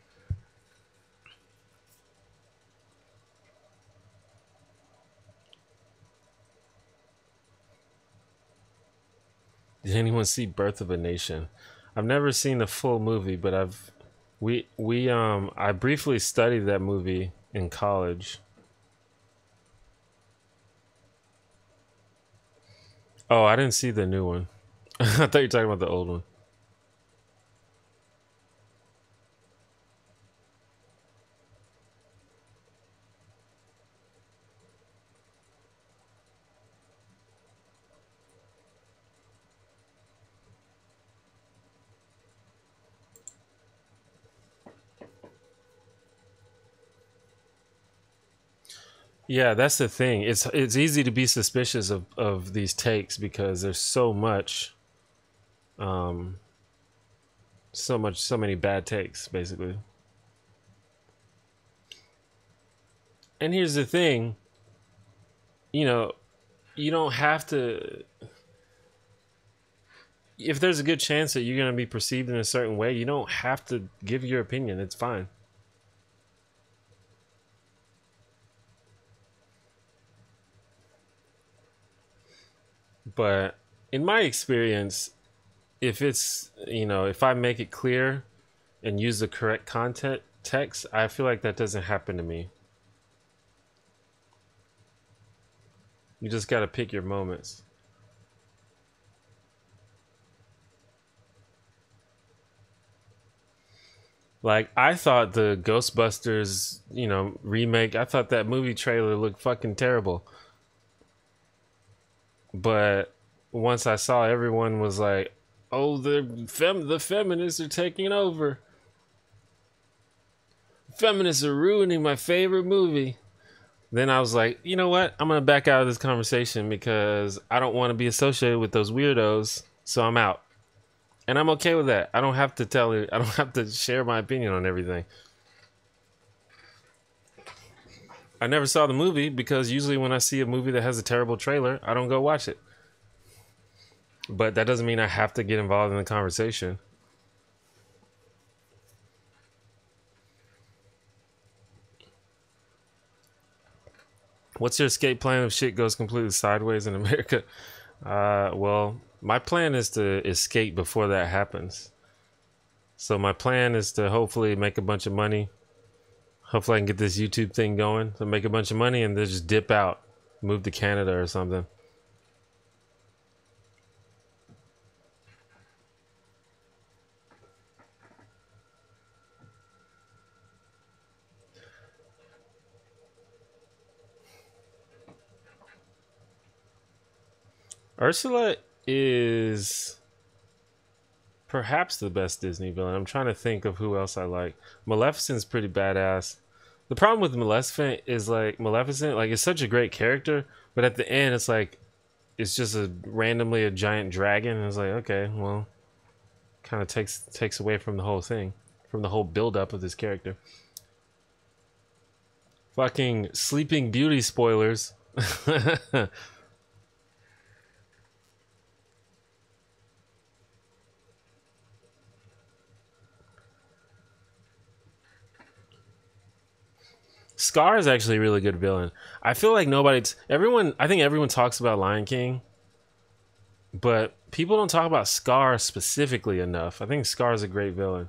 Did anyone see Birth of a Nation? I've never seen the full movie, but I briefly studied that movie in college. Oh, I didn't see the new one. I thought you were talking about the old one. Yeah, that's the thing. It's easy to be suspicious of these takes because there's um so many bad takes, basically. And here's the thing, you know, you don't have to, if there's a good chance that you're going to be perceived in a certain way, you don't have to give your opinion. It's fine. But in my experience, if I make it clear and use the correct content text, I feel like that doesn't happen to me. You just got to pick your moments. Like, I thought the Ghostbusters, remake, I thought that movie trailer looked fucking terrible. But once I saw everyone was like, oh, the feminists are taking over. Feminists are ruining my favorite movie. Then I was like, you know what? I'm going to back out of this conversation because I don't want to be associated with those weirdos. So I'm out. And I'm okay with that. I don't have to share my opinion on everything. I never saw the movie because usually when I see a movie that has a terrible trailer, I don't go watch it. But that doesn't mean I have to get involved in the conversation. What's your escape plan if shit goes completely sideways in America? Well, my plan is to escape before that happens. So my plan is to hopefully make a bunch of money. Hopefully I can get this YouTube thing going. So make a bunch of money and then just dip out. Move to Canada or something. Ursula is perhaps the best Disney villain. I'm trying to think of who else I like. Maleficent's pretty badass. The problem with Maleficent is like it's such a great character, but at the end it's like it's just randomly a giant dragon, and it's like, okay, well, kind of takes away from the whole thing, from the whole build up of this character. Fucking Sleeping Beauty spoilers. Scar is actually a really good villain. I feel like I think everyone talks about Lion King, but people don't talk about Scar specifically enough. I think Scar is a great villain.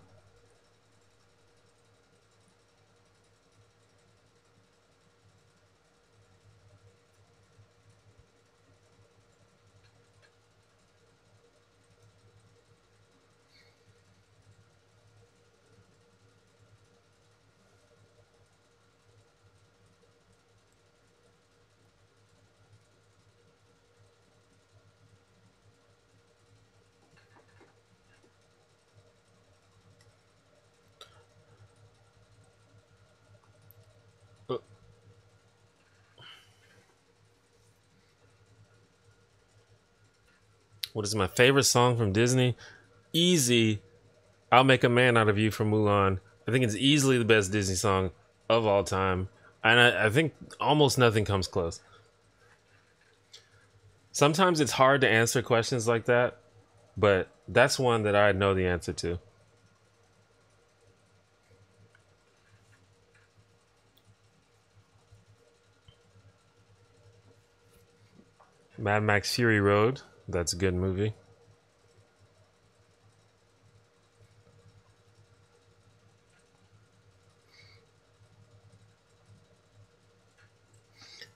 What is my favorite song from Disney? Easy, I'll Make a Man Out of You from Mulan. I think it's easily the best Disney song of all time. And I think almost nothing comes close. Sometimes it's hard to answer questions like that, but that's one that I know the answer to. Mad Max Fury Road. That's a good movie.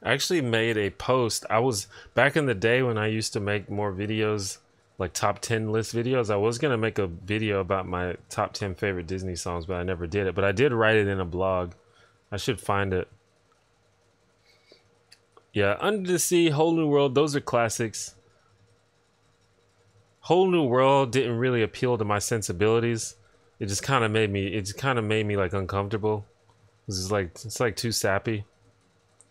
I actually made a post. I was back in the day when I used to make more videos, like top 10 list videos. I was going to make a video about my top 10 favorite Disney songs, but I never did it. But I did write it in a blog. I should find it. Yeah, Under the Sea, Whole New World, those are classics. Whole New World didn't really appeal to my sensibilities. It just kind of made me like uncomfortable. It's like too sappy.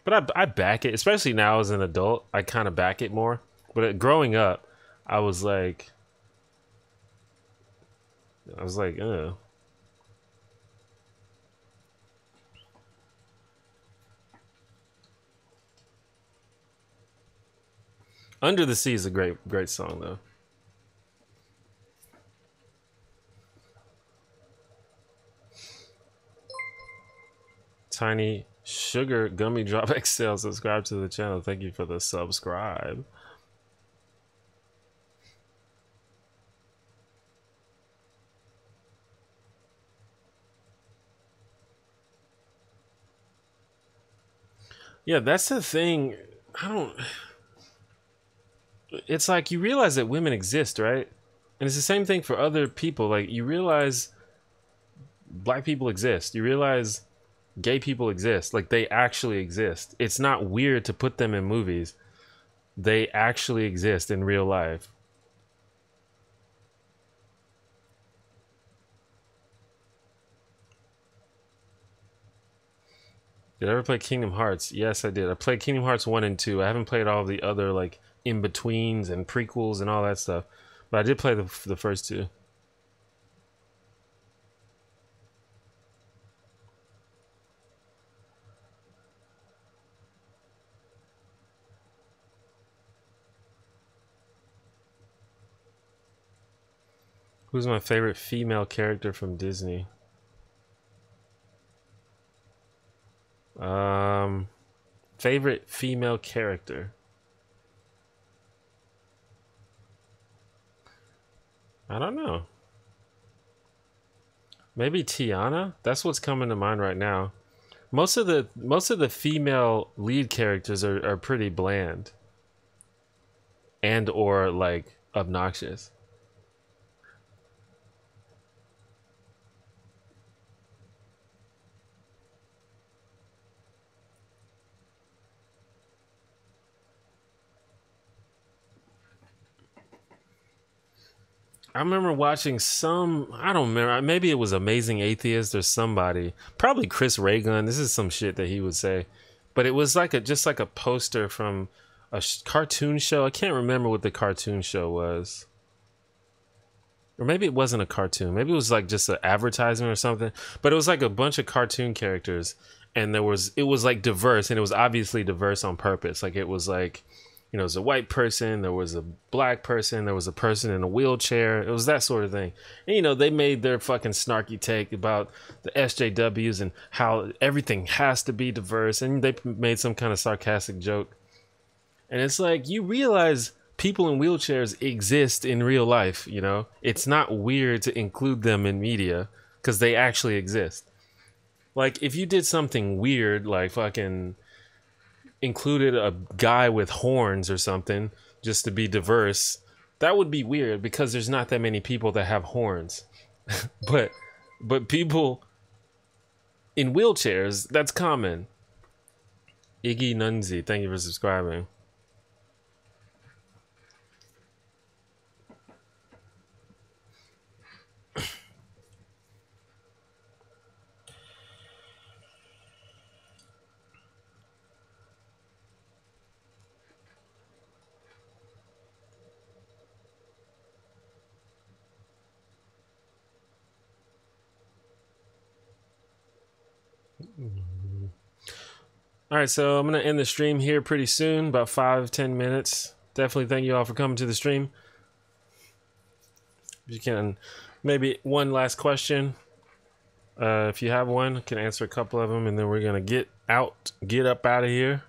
But I back it, especially now as an adult. I kind of back it more. But growing up, I was like, ugh. Under the Sea is a great song though. Tiny Sugar Gummy Drop XL, subscribe to the channel. Thank you for the subscribe. Yeah, that's the thing. It's like you realize that women exist, right? And it's the same thing for other people. Like you realize black people exist. You realize gay people exist. Like they actually exist. It's not weird to put them in movies. They actually exist in real life. Did I ever play Kingdom Hearts? Yes, I did. I played Kingdom Hearts 1 and 2. I haven't played all the other like in-betweens and prequels and all that stuff. But I did play the first two. Who's my favorite female character from Disney? Favorite female character. I don't know. Maybe Tiana? That's what's coming to mind right now. Most of the female lead characters are pretty bland and or like obnoxious. I remember watching some, I don't remember, maybe it was Amazing Atheist or somebody, probably Chris Raygun. This is some shit that he would say, but it was like just like a poster from a cartoon show. I can't remember what the cartoon show was, or maybe it wasn't a cartoon. Maybe it was like just an advertisement or something. But it was like a bunch of cartoon characters, and it was like diverse, and it was obviously diverse on purpose. Like it was like, you know, it was a white person, there was a black person, there was a person in a wheelchair. It was that sort of thing. And, you know, they made their fucking snarky take about the SJWs and how everything has to be diverse. And they made some kind of sarcastic joke. And it's like, you realize people in wheelchairs exist in real life, you know? It's not weird to include them in media because they actually exist. Like, if you did something weird, like fucking included a guy with horns or something just to be diverse, that would be weird because there's not that many people that have horns. but people in wheelchairs, that's common. Iggy Nunzi, thank you for subscribing. All right, so I'm going to end the stream here pretty soon, about 5-10 minutes. Definitely thank you all for coming to the stream. If you can, maybe one last question. If you have one, I can answer a couple of them, and then we're going to get up out of here.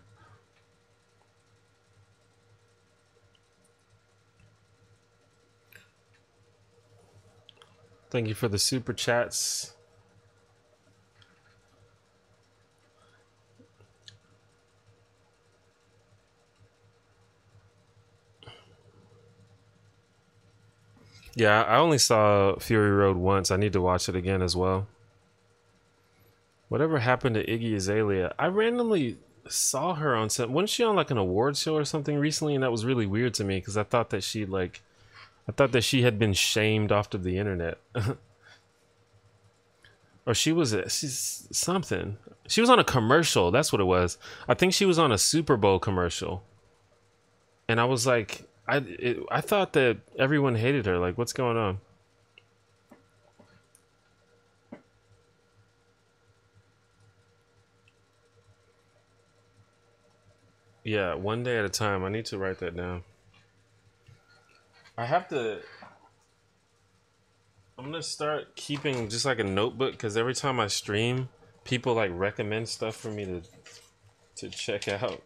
Thank you for the super chats. Yeah, I only saw Fury Road once. I need to watch it again as well. Whatever happened to Iggy Azalea? I randomly saw her on some. Wasn't she on like an award show or something recently? And that was really weird to me because I thought that she had been shamed off of the internet. Or she's something. She was on a commercial. That's what it was. I think she was on a Super Bowl commercial. And I was like, I thought that everyone hated her. Like, what's going on? Yeah, one day at a time. I need to write that down. I'm gonna start keeping just like a notebook because every time I stream, people like recommend stuff for me to check out.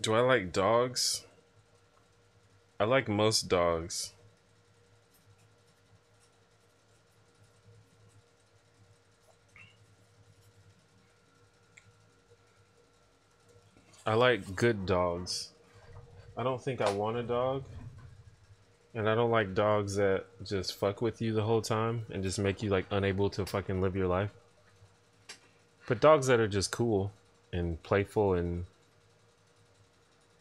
Do I like dogs? I like most dogs. I like good dogs. I don't think I want a dog. And I don't like dogs that just fuck with you the whole time and just make you like unable to fucking live your life. But dogs that are just cool and playful and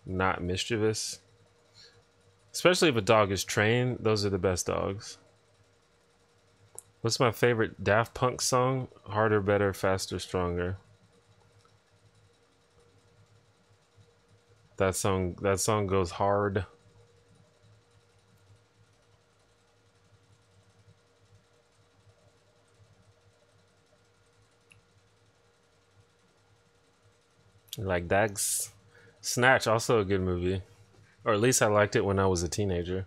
not mischievous. Especially if a dog is trained, those are the best dogs. What's my favorite Daft Punk song? Harder, Better, Faster, Stronger. That song goes hard. Like Dags. Snatch, also a good movie. Or at least I liked it when I was a teenager.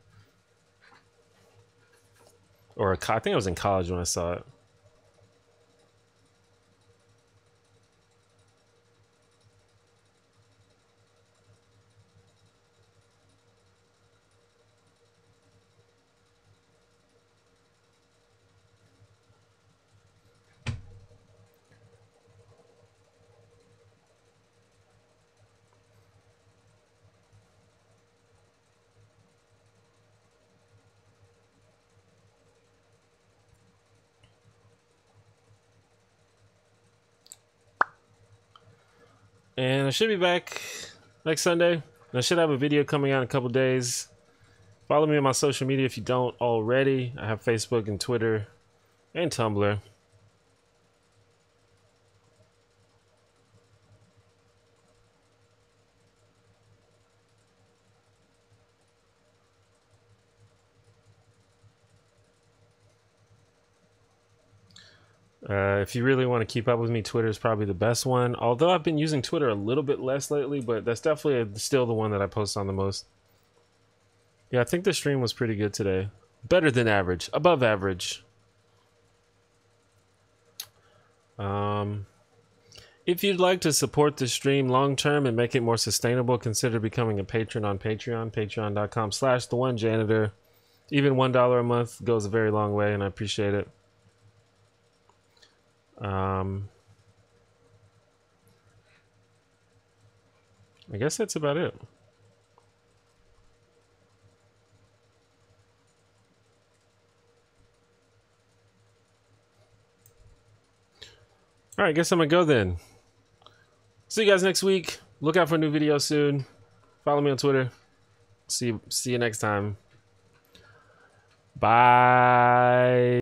Or I think I was in college when I saw it. And I should be back next Sunday. I should have a video coming out in a couple days. Follow me on my social media if you don't already. I have Facebook and Twitter and Tumblr. If you really want to keep up with me, Twitter is probably the best one. Although I've been using Twitter a little bit less lately, but that's definitely still the one that I post on the most. Yeah, I think the stream was pretty good today. Better than average. Above average. If you'd like to support the stream long term and make it more sustainable, consider becoming a patron on Patreon. Patreon.com/theonejanitor. Even $1 a month goes a very long way, and I appreciate it. I guess that's about it. All right, I guess I'm gonna go then. See you guys next week. Look out for a new video soon. Follow me on Twitter. See you next time. Bye.